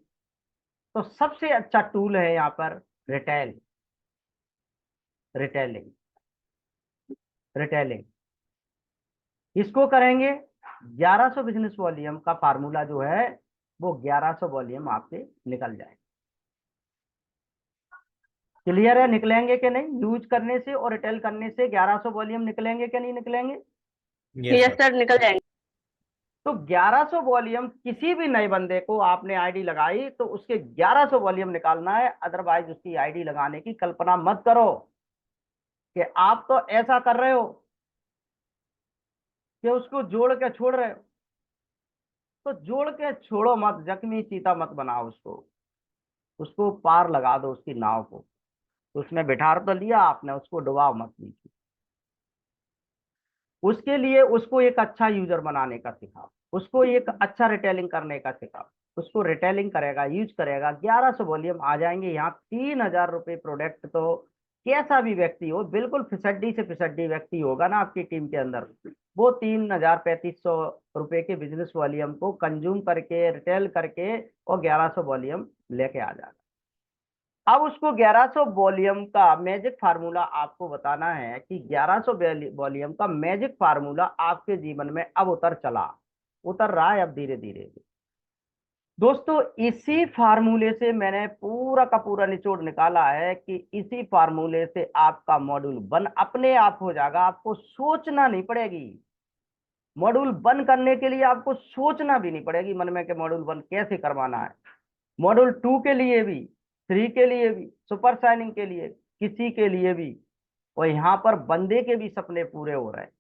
तो सबसे अच्छा टूल है यहाँ पर रिटेल, रिटेलिंग, रिटेलिंग। इसको करेंगे, 1100 बिजनेस वॉल्यूम का फार्मूला जो है वो 1100 वॉल्यूम आपके निकल जाए। क्लियर है? निकलेंगे कि नहीं? यूज करने से और रिटेल करने से 1100 वॉल्यूम निकलेंगे कि नहीं निकलेंगे? Yes yes sir. सर, निकल जाएंगे। तो 1100 वॉल्यूम किसी भी नए बंदे को आपने आईडी लगाई तो उसके 1100 वॉल्यूम निकालना है, अदरवाइज उसकी आईडी लगाने की कल्पना मत करो कि आप तो ऐसा कर रहे हो कि उसको जोड़ के छोड़ रहे हो। तो जोड़ के छोड़ो मत, जख्मी चीता मत बनाओ उसको, उसको पार लगा दो उसकी नाव को। तो उसमें बिठा तो लिया आपने, उसको डुबाओ मत नीचे। उसके लिए उसको एक अच्छा यूजर बनाने का सिखाओ, उसको एक अच्छा रिटेलिंग करने का सिखाओ। उसको रिटेलिंग करेगा, यूज करेगा, 1100 वॉल्यूम आ जाएंगे। यहाँ 3000 रुपये प्रोडक्ट तो कैसा भी व्यक्ति हो, बिल्कुल फिसड्डी से फिसड्डी व्यक्ति होगा ना आपकी टीम के अंदर, वो 3000 3500 रुपये के बिजनेस वॉल्यूम को कंज्यूम करके, रिटेल करके और 1100 वॉल्यूम लेके आ जाएगा। अब उसको 1100 वॉल्यूम का मैजिक फार्मूला आपको बताना है कि 1100 वॉल्यूम का मैजिक फार्मूला आपके जीवन में अब उतर रहा है अब धीरे धीरे। दोस्तों, इसी फार्मूले से मैंने पूरा का पूरा निचोड़ निकाला है कि इसी फार्मूले से आपका मॉड्यूल 1 अपने आप हो जाएगा, आपको सोचना नहीं पड़ेगी। मॉड्यूल 1 करने के लिए आपको सोचना भी नहीं पड़ेगी मन में कि मॉड्यूल 1 कैसे करवाना है। मॉड्यूल 2 के लिए भी, 3 के लिए भी, सुपर साइनिंग के लिए, किसी के लिए भी। और यहाँ पर बंदे के भी सपने पूरे हो रहे हैं।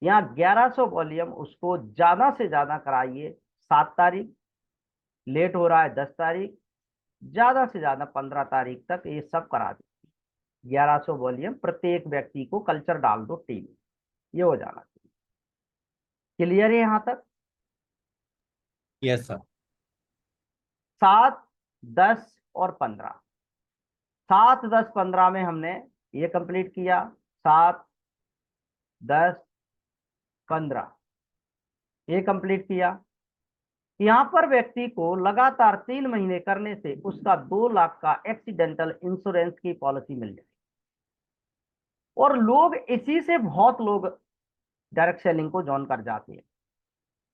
यहाँ 1100 वॉल्यूम उसको ज्यादा से ज्यादा कराइए, 7 तारीख, लेट हो रहा है 10 तारीख, ज्यादा से ज्यादा 15 तारीख तक ये सब करा दीजिए। 1100 वॉल्यूम प्रत्येक व्यक्ति को कल्चर डाल दो टीम, ये हो जाना चाहिए। क्लियर है यहाँ तक? Yes sir. 7, 10 और 15, 7, 10, 15 में हमने ये कंप्लीट किया। 7, 10, 15 ये कंप्लीट किया। यहाँ पर व्यक्ति को लगातार 3 महीने करने से उसका 2 लाख का एक्सीडेंटल इंश्योरेंस की पॉलिसी मिल जाएगी। और लोग इसी से, बहुत लोग डायरेक्ट सेलिंग को ज्वाइन कर जाते हैं।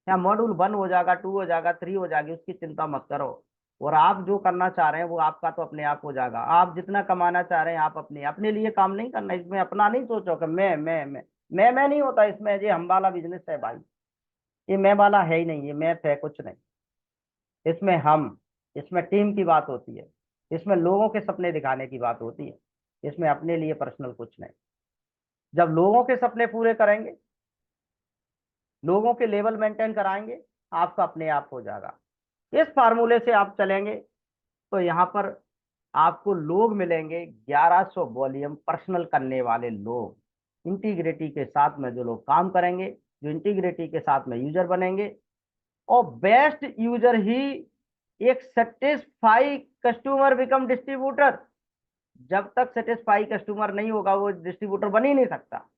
या मॉड्यूल 1 हो जाएगा, 2 हो जाएगा, 3 हो जाएगी, उसकी चिंता मत करो। और आप जो करना चाह रहे हैं वो आपका तो अपने आप हो जाएगा। आप जितना कमाना चाह रहे हैं, आप अपने अपने लिए काम नहीं करना, इसमें अपना नहीं सोचो कि मैं नहीं होता इसमें। ये हम वाला बिजनेस है भाई, ये मैं वाला है ही नहीं, ये मैं है कुछ नहीं। इसमें हम, इसमें टीम की बात होती है, इसमें लोगों के सपने दिखाने की बात होती है, इसमें अपने लिए पर्सनल कुछ नहीं। जब लोगों के सपने पूरे करेंगे, लोगों के लेवल मेंटेन कराएंगे, आपका अपने आप हो जाएगा। इस फार्मूले से आप चलेंगे तो यहाँ पर आपको लोग मिलेंगे, 1100 वॉल्यूम पर्सनल करने वाले लोग। इंटीग्रिटी के साथ में जो लोग काम करेंगे, जो इंटीग्रिटी के साथ में यूजर बनेंगे, और बेस्ट यूजर ही एक सेटिस्फाई कस्टमर बिकम डिस्ट्रीब्यूटर। जब तक सेटिस्फाई कस्टमर नहीं होगा वो डिस्ट्रीब्यूटर बन ही नहीं सकता।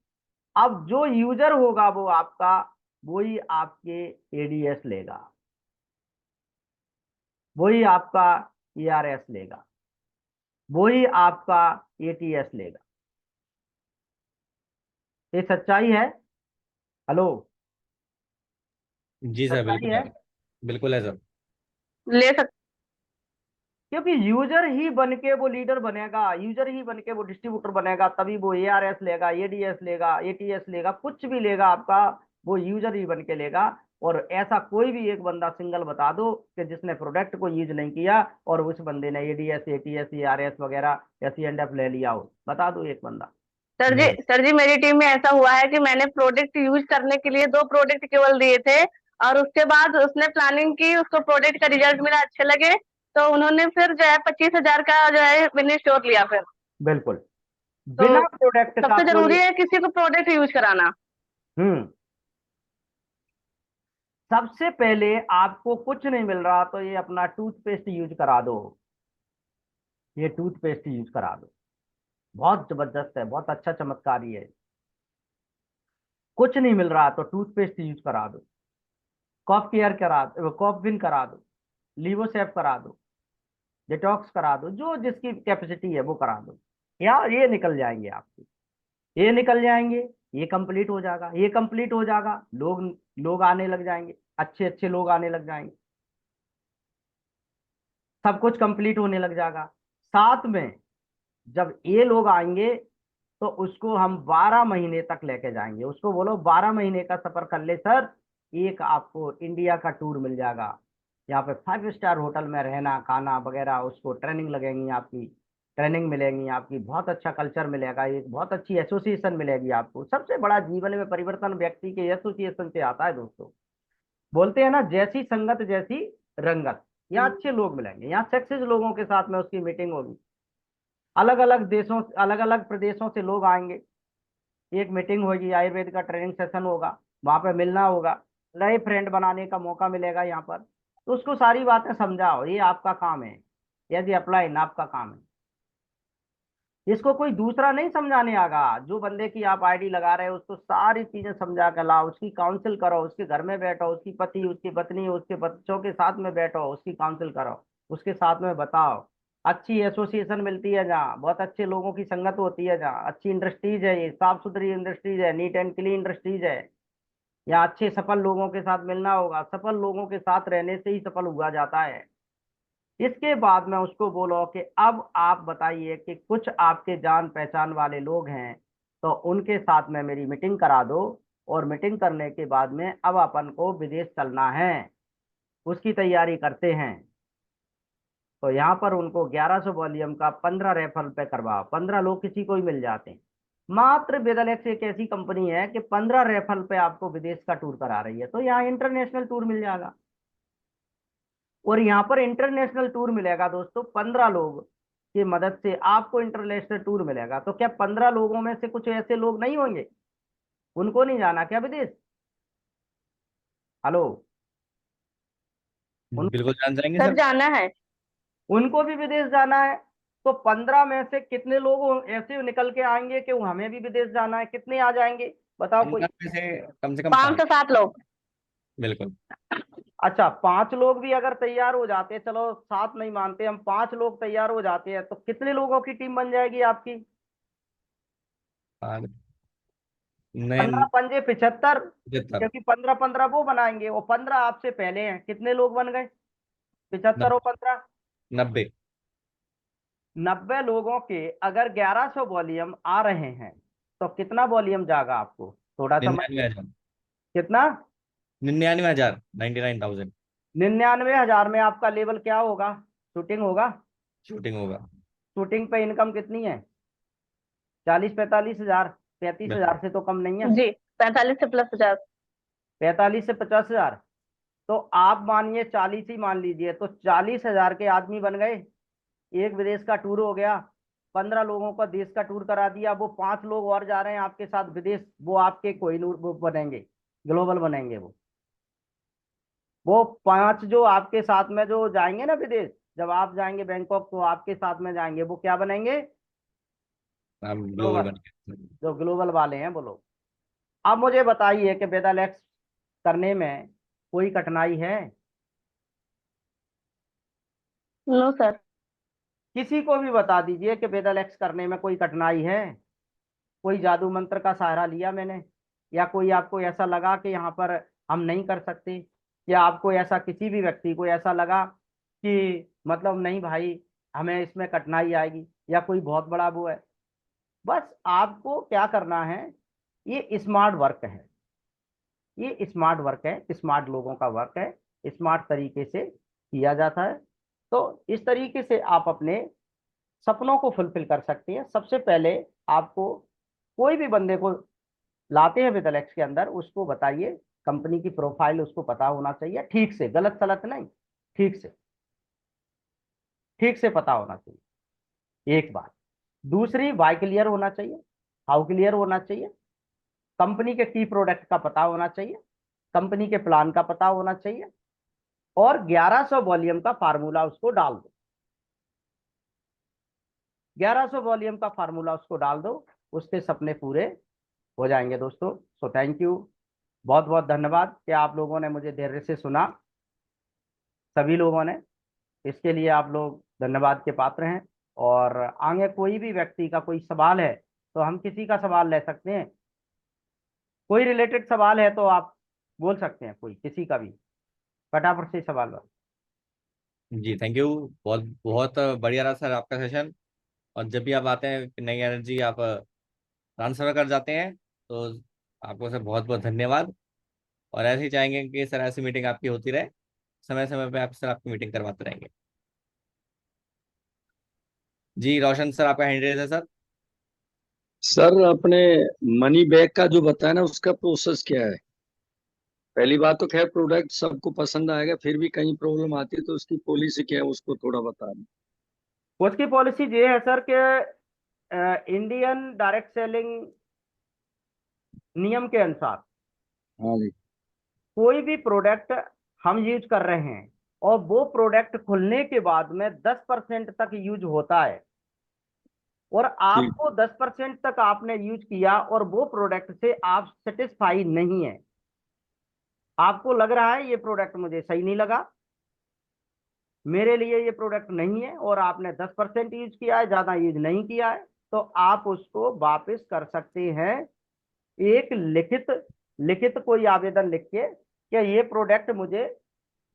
अब जो यूजर होगा वो आपका, वही आपके एडीएस लेगा, वही आपका ईआरएस लेगा, वही आपका एटीएस लेगा। ये सच्चाई है। हेलो, जी सर, सच्चाई बिल्कुल है। है। बिल्कुल है सर। ले सकते। क्योंकि यूजर ही बन के वो लीडर बनेगा, यूजर ही बन के वो डिस्ट्रीब्यूटर बनेगा, तभी वो एआरएस लेगा, एडीएस लेगा, एटीएस लेगा, कुछ भी लेगा आपका, वो यूजर ही बन के लेगा। और ऐसा कोई भी एक बंदा सिंगल बता दो कि जिसने प्रोडक्ट को यूज नहीं किया और उस बंदे ने एडीएस, एटीएस, एआरएस वगैरह या सीएनडएफ ले लिया हो, बता दो एक बंदा। नहीं सर। सर जी मेरी टीम में ऐसा हुआ है कि मैंने प्रोडक्ट यूज करने के लिए 2 प्रोडक्ट केवल दिए थे, और उसके बाद उसने प्लानिंग की, उसको प्रोडक्ट का रिजल्ट मिला, अच्छे लगे, तो उन्होंने फिर जो है 25,000 का जो है मिनी स्टोर लिया फिर। बिल्कुल, तो बिना प्रोडक्ट का सबसे कोई। जरूरी है किसी को प्रोडक्ट यूज कराना। हम्म। सबसे पहले आपको कुछ नहीं मिल रहा तो ये अपना टूथपेस्ट यूज करा दो, ये टूथपेस्ट यूज करा दो, बहुत जबरदस्त है, बहुत अच्छा चमत्कारी है। कुछ नहीं मिल रहा तो टूथपेस्ट यूज करा दो, कॉफ केयर करा दो, कॉफ विन करा दो, लीवोसेफ करा दो, डिटॉक्स करा दो, जो जिसकी कैपेसिटी है वो करा दो। यार ये निकल जाएंगे आपके, ये निकल जाएंगे, ये कंप्लीट हो जाएगा, ये कंप्लीट हो जाएगा, लोग लोग आने लग जाएंगे, अच्छे अच्छे लोग आने लग जाएंगे, सब कुछ कंप्लीट होने लग जाएगा। साथ में जब ये लोग आएंगे तो उसको हम 12 महीने तक लेके जाएंगे। उसको बोलो 12 महीने का सफर कर ले सर, एक आपको इंडिया का टूर मिल जाएगा। यहाँ पे 5 स्टार होटल में रहना खाना वगैरह, उसको ट्रेनिंग लगेंगी आपकी, ट्रेनिंग मिलेंगी आपकी, बहुत अच्छा कल्चर मिलेगा, एक बहुत अच्छी एसोसिएशन मिलेगी आपको। सबसे बड़ा जीवन में परिवर्तन व्यक्ति के एसोसिएशन से आता है दोस्तों। बोलते हैं ना, जैसी संगत जैसी रंगत। यहाँ अच्छे लोग मिलेंगे, यहाँ सक्सेस लोगों के साथ में उसकी मीटिंग होगी, अलग अलग देशों, अलग अलग प्रदेशों से लोग आएंगे, एक मीटिंग होगी, आयुर्वेद का ट्रेनिंग सेशन होगा, वहां पे मिलना होगा, नए फ्रेंड बनाने का मौका मिलेगा यहाँ पर। तो उसको सारी बातें समझाओ, ये आपका काम है, यदि अप्लाई आपका काम है। इसको कोई दूसरा नहीं समझाने आगा। जो बंदे की आप आईडी लगा रहे हो उसको सारी चीजें समझा कर लाओ, उसकी काउंसिल करो, उसके घर में बैठो, उसकी पति, उसकी पत्नी, उसके बच्चों के साथ में बैठो, उसकी काउंसिल करो, उसके साथ में बताओ। अच्छी एसोसिएशन मिलती है जहाँ, बहुत अच्छे लोगों की संगत होती है जहाँ, अच्छी इंडस्ट्रीज है, ये साफ सुथरी इंडस्ट्रीज है, नीट एंड क्लीन इंडस्ट्रीज है। यहाँ अच्छे सफल लोगों के साथ मिलना होगा, सफल लोगों के साथ रहने से ही सफल हुआ जाता है। इसके बाद में उसको बोलो कि अब आप बताइए कि कुछ आपके जान पहचान वाले लोग हैं तो उनके साथ में मेरी मीटिंग करा दो, और मीटिंग करने के बाद में अब अपन को विदेश चलना है, उसकी तैयारी करते हैं। तो यहाँ पर उनको 1100 वॉल्यूम का 15 रेफरल पे करवाओ, 15 लोग किसी को ही मिल जाते हैं। मात्र वेदलेक्स एक ऐसी कंपनी है कि 15 रेफरल पे आपको विदेश का टूर करा रही है, तो यहाँ इंटरनेशनल टूर मिल जाएगा। और यहाँ पर इंटरनेशनल टूर मिलेगा दोस्तों, 15 लोग की मदद से आपको इंटरनेशनल टूर मिलेगा। तो क्या 15 लोगों में से कुछ ऐसे लोग नहीं होंगे, उनको नहीं जाना क्या विदेश? हेलो, बिल्कुल जान जाएंगे सर सर। जाना है। उनको भी विदेश जाना है। तो 15 में से कितने लोग ऐसे निकल के आएंगे कि हमें भी विदेश जाना है? कितने आ जाएंगे बताओ कोई? 15 में से कम से कम 5 5। से 7 लोग। बिल्कुल। अच्छा, 5 लोग भी अगर तैयार हो जाते हैं, चलो 7 नहीं मानते हम, 5 लोग तैयार हो जाते हैं, तो कितने लोगों की टीम बन जाएगी आपकी? और 15 नहीं, पंजे 75, 75। क्योंकि 15 15 वो बनाएंगे, वो 15 आपसे पहले हैं, कितने लोग बन गए? 75 और 15, 90। 90 लोगों के अगर 1100 वॉल्यूम आ रहे हैं तो कितना वॉल्यूम जाएगा आपको? थोड़ा सा 99,000। कितना? 99,000, 99,000 99,000 में आपका लेवल क्या होगा? शूटिंग होगा। शूटिंग होगा। शूटिंग पे इनकम कितनी है? 40 45 हजार, 35 हजार से तो कम नहीं है। जी 45 से प्लस 50। 45 से 50 हजार। तो आप मानिए 40 ही मान लीजिए, तो 40 हजार के आदमी बन गए, एक विदेश का टूर हो गया, 15 लोगों का देश का टूर करा दिया, वो 5 लोग और जा रहे हैं आपके साथ विदेश, वो आपके कोहिनूर वो बनेंगे, ग्लोबल बनेंगे। वो 5 जो आपके साथ में जो जाएंगे ना विदेश, जब आप जाएंगे बैंकॉक तो आपके साथ में जाएंगे, वो क्या बनेंगे? हम ग्लोबल ग्लोबल। बन गए। जो ग्लोबल वाले हैं वो लोग। अब मुझे बताइए कि वेदालेक्स करने में कोई कठिनाई है? No sir. किसी को भी बता दीजिए कि वेदालेक्स करने में कोई कठिनाई है? कोई जादू मंत्र का सहारा लिया मैंने, या कोई आपको ऐसा लगा कि यहाँ पर हम नहीं कर सकते, या आपको ऐसा किसी भी व्यक्ति को ऐसा लगा कि मतलब नहीं भाई हमें इसमें कठिनाई आएगी, या कोई बहुत बड़ा वो है? बस आपको क्या करना है, ये स्मार्ट वर्क है, ये स्मार्ट वर्क है, स्मार्ट लोगों का वर्क है, स्मार्ट तरीके से किया जाता है। तो इस तरीके से आप अपने सपनों को फुलफिल कर सकते हैं। सबसे पहले आपको कोई भी बंदे को लाते हैं विदलेक्स के अंदर, उसको बताइए कंपनी की प्रोफाइल उसको पता होना चाहिए ठीक से, गलत सलत नहीं, ठीक से, ठीक से पता होना चाहिए, एक बात। दूसरी, वाई क्लियर होना चाहिए, हाउ क्लियर होना चाहिए, कंपनी के की प्रोडक्ट का पता होना चाहिए, कंपनी के प्लान का पता होना चाहिए, और 1100 वॉल्यूम का फार्मूला उसको डाल दो, 1100 वॉल्यूम का फार्मूला उसको डाल दो, उसके सपने पूरे हो जाएंगे दोस्तों। सो थैंक यू, बहुत बहुत धन्यवाद कि आप लोगों ने मुझे धैर्य से सुना, सभी लोगों ने, इसके लिए आप लोग धन्यवाद के पात्र हैं। और आगे कोई भी व्यक्ति का कोई सवाल है तो हम किसी का सवाल ले सकते हैं, कोई रिलेटेड सवाल है तो आप बोल सकते हैं, कोई किसी का भी फटाफट से सवाल हो। जी थैंक यू। बहुत बहुत बढ़िया रहा सर आपका सेशन। और जब भी आप आते हैं नई एनर्जी आप ट्रांसफर कर जाते हैं, तो आपको सर बहुत बहुत धन्यवाद। और ऐसे ही चाहेंगे कि सर ऐसी मीटिंग आपकी होती रहे, समय समय पे आप सर आपकी मीटिंग करवाते रहेंगे। जी रोशन सर आपका हैंड रेज है सर। सर अपने मनी बैग का जो बताया ना, उसका प्रोसेस क्या है? पहली बात तो खैर प्रोडक्ट सबको पसंद आएगा, फिर भी कहीं प्रॉब्लम आती है तो उसकी पॉलिसी क्या है उसको थोड़ा बता दें। उसकी पॉलिसी ये है सर कि इंडियन डायरेक्ट सेलिंग नियम के अनुसार हाँ जी। कोई भी प्रोडक्ट हम यूज कर रहे हैं और वो प्रोडक्ट खुलने के बाद में 10% तक यूज होता है, और ठीक। आपको 10% तक आपने यूज किया और वो प्रोडक्ट से आप सेटिस्फाई नहीं है, आपको लग रहा है ये प्रोडक्ट मुझे सही नहीं लगा, मेरे लिए ये प्रोडक्ट नहीं है, और आपने 10% यूज किया है, ज्यादा यूज नहीं किया है, तो आप उसको वापस कर सकते हैं। एक लिखित लिखित कोई आवेदन लिख के कि ये प्रोडक्ट मुझे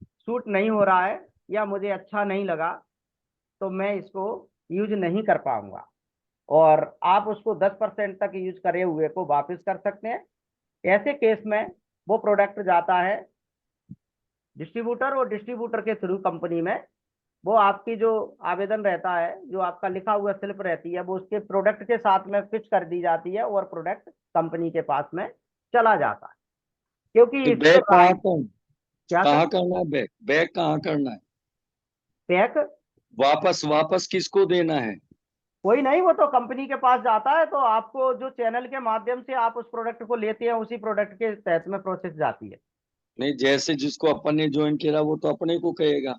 सूट नहीं हो रहा है या मुझे अच्छा नहीं लगा, तो मैं इसको यूज नहीं कर पाऊंगा, और आप उसको 10% तक यूज करे हुए को वापस कर सकते हैं। ऐसे केस में वो प्रोडक्ट जाता है डिस्ट्रीब्यूटर, और डिस्ट्रीब्यूटर के थ्रू कंपनी में वो आपकी जो आवेदन रहता है, जो आपका लिखा हुआ स्लिप रहती है, वो उसके प्रोडक्ट के साथ में फिक्स कर दी जाती है, और प्रोडक्ट कंपनी के पास में चला जाता है, क्योंकि तो इस बैग पर कहाँ कर क्या सर? कहाँ करना है? बैग बैग कहाँ करना है? पैक? वापस वापस किसको देना है? कोई नहीं, वो तो कंपनी के पास जाता है, तो आपको जो चैनल के माध्यम से आप उस प्रोडक्ट को लेते हैं उसी प्रोडक्ट के तहत में प्रोसेस जाती है। नहीं, जैसे जिसको अपन ने ज्वाइन किया वो तो अपने को कहेगा।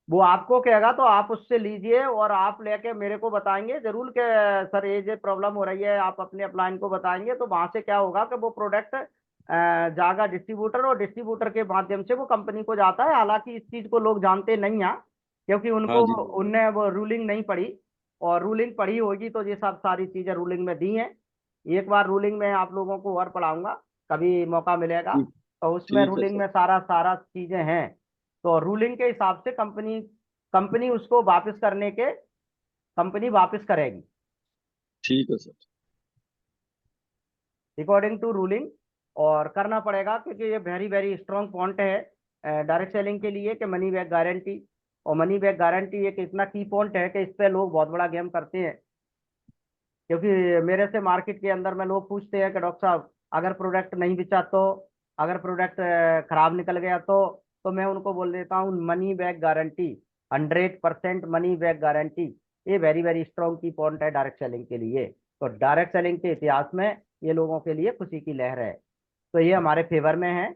वो आपको कहेगा तो आप उससे लीजिए, और आप लेके मेरे को बताएंगे जरूर कि सर ये प्रॉब्लम हो रही है, आप अपने अपलाइन को बताएंगे, तो वहां से क्या होगा कि वो प्रोडक्ट जाएगा डिस्ट्रीब्यूटर, और डिस्ट्रीब्यूटर के माध्यम से वो कंपनी को जाता है। हालांकि इस चीज को लोग जानते नहीं हैं, क्योंकि हाँ उनको जी। उनने वो रूलिंग नहीं पढ़ी, और रूलिंग पढ़ी होगी तो ये सब सारी चीजें रूलिंग में दी हैं। एक बार रूलिंग में आप लोगों को और पढ़ाऊंगा, कभी मौका मिलेगा, ठीक। तो उसमें ठीक है रूलिंग सर। में सारा सारा चीजें हैं। तो रूलिंग के हिसाब से कंपनी कंपनी उसको वापस करने के कंपनी वापस करेगी ठीक है सर। अकॉर्डिंग टू रूलिंग, और करना पड़ेगा, क्योंकि ये वेरी वेरी स्ट्रॉन्ग पॉइंट है डायरेक्ट सेलिंग के लिए कि मनी बैक गारंटी। और मनी बैक गारंटी एक इतना की पॉइंट है कि इस पे लोग बहुत बड़ा गेम करते हैं, क्योंकि मेरे से मार्केट के अंदर में लोग पूछते हैं कि डॉक्टर साहब अगर प्रोडक्ट नहीं बिचा तो, अगर प्रोडक्ट खराब निकल गया तो मैं उनको बोल देता हूँ money back guarantee, 100% money back guarantee. ये वेरी वेरी स्ट्रॉन्ग की पॉइंट है डायरेक्ट सेलिंग के लिए। तो डायरेक्ट सेलिंग के इतिहास में ये लोगों के लिए खुशी की लहर है। तो ये हमारे फेवर में है।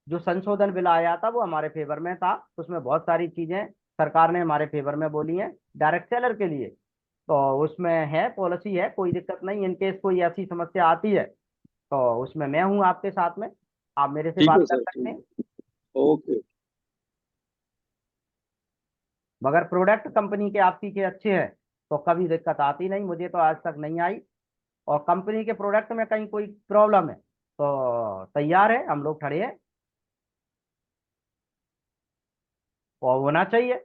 जो संशोधन बिल आया था वो हमारे फेवर में था, उसमें बहुत सारी चीजें सरकार ने हमारे फेवर में बोली हैं डायरेक्ट सेलर के लिए। तो उसमें है, पॉलिसी है, कोई दिक्कत नहीं। इनकेस कोई ऐसी समस्या आती है तो उसमें मैं हूँ आपके साथ में, आप मेरे से ठीक है बात कर सर, सकते हैं। ठीक। ओके। मगर प्रोडक्ट कंपनी के आपकी के अच्छे हैं तो कभी दिक्कत आती नहीं, मुझे तो आज तक नहीं आई। और कंपनी के प्रोडक्ट में कहीं कोई प्रॉब्लम है तो तैयार है, हम लोग खड़े हैं। और होना चाहिए,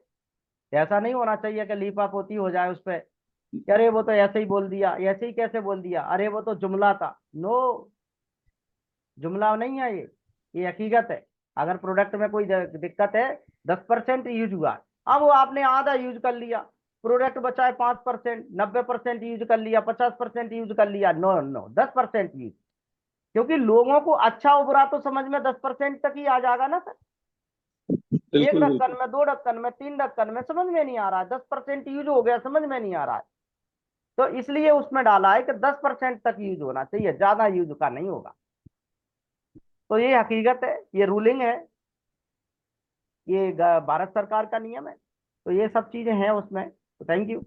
ऐसा नहीं होना चाहिए कि लीपापोती हो जाए उस पर। अरे वो तो ऐसे ही बोल दिया, ऐसे ही कैसे बोल दिया, अरे वो तो जुमला था। नो, जुमला नहीं है ये हकीकत है। अगर प्रोडक्ट में कोई दिक्कत है, 10% यूज हुआ, अब वो आपने आधा यूज कर लिया, प्रोडक्ट बचा है 5%, 90% यूज कर लिया, 50% यूज कर लिया, नो नो, 10% यूज। क्योंकि लोगों को अच्छा और बुरा तो समझ में 10% तक ही आ जाएगा ना सर। एक बिल्कुल ढक्कन बिल्कुल। में, 2 ढक्कन में, 3 ढक्कन में समझ में नहीं आ रहा है, 10% यूज हो गया, समझ में नहीं आ रहा है। तो इसलिए उसमें डाला है कि 10% तक यूज होना चाहिए, ज्यादा यूज का नहीं होगा। तो ये हकीकत है, ये रूलिंग है, ये भारत सरकार का नियम है। तो ये सब चीजें हैं उसमें। तो थैंक यू।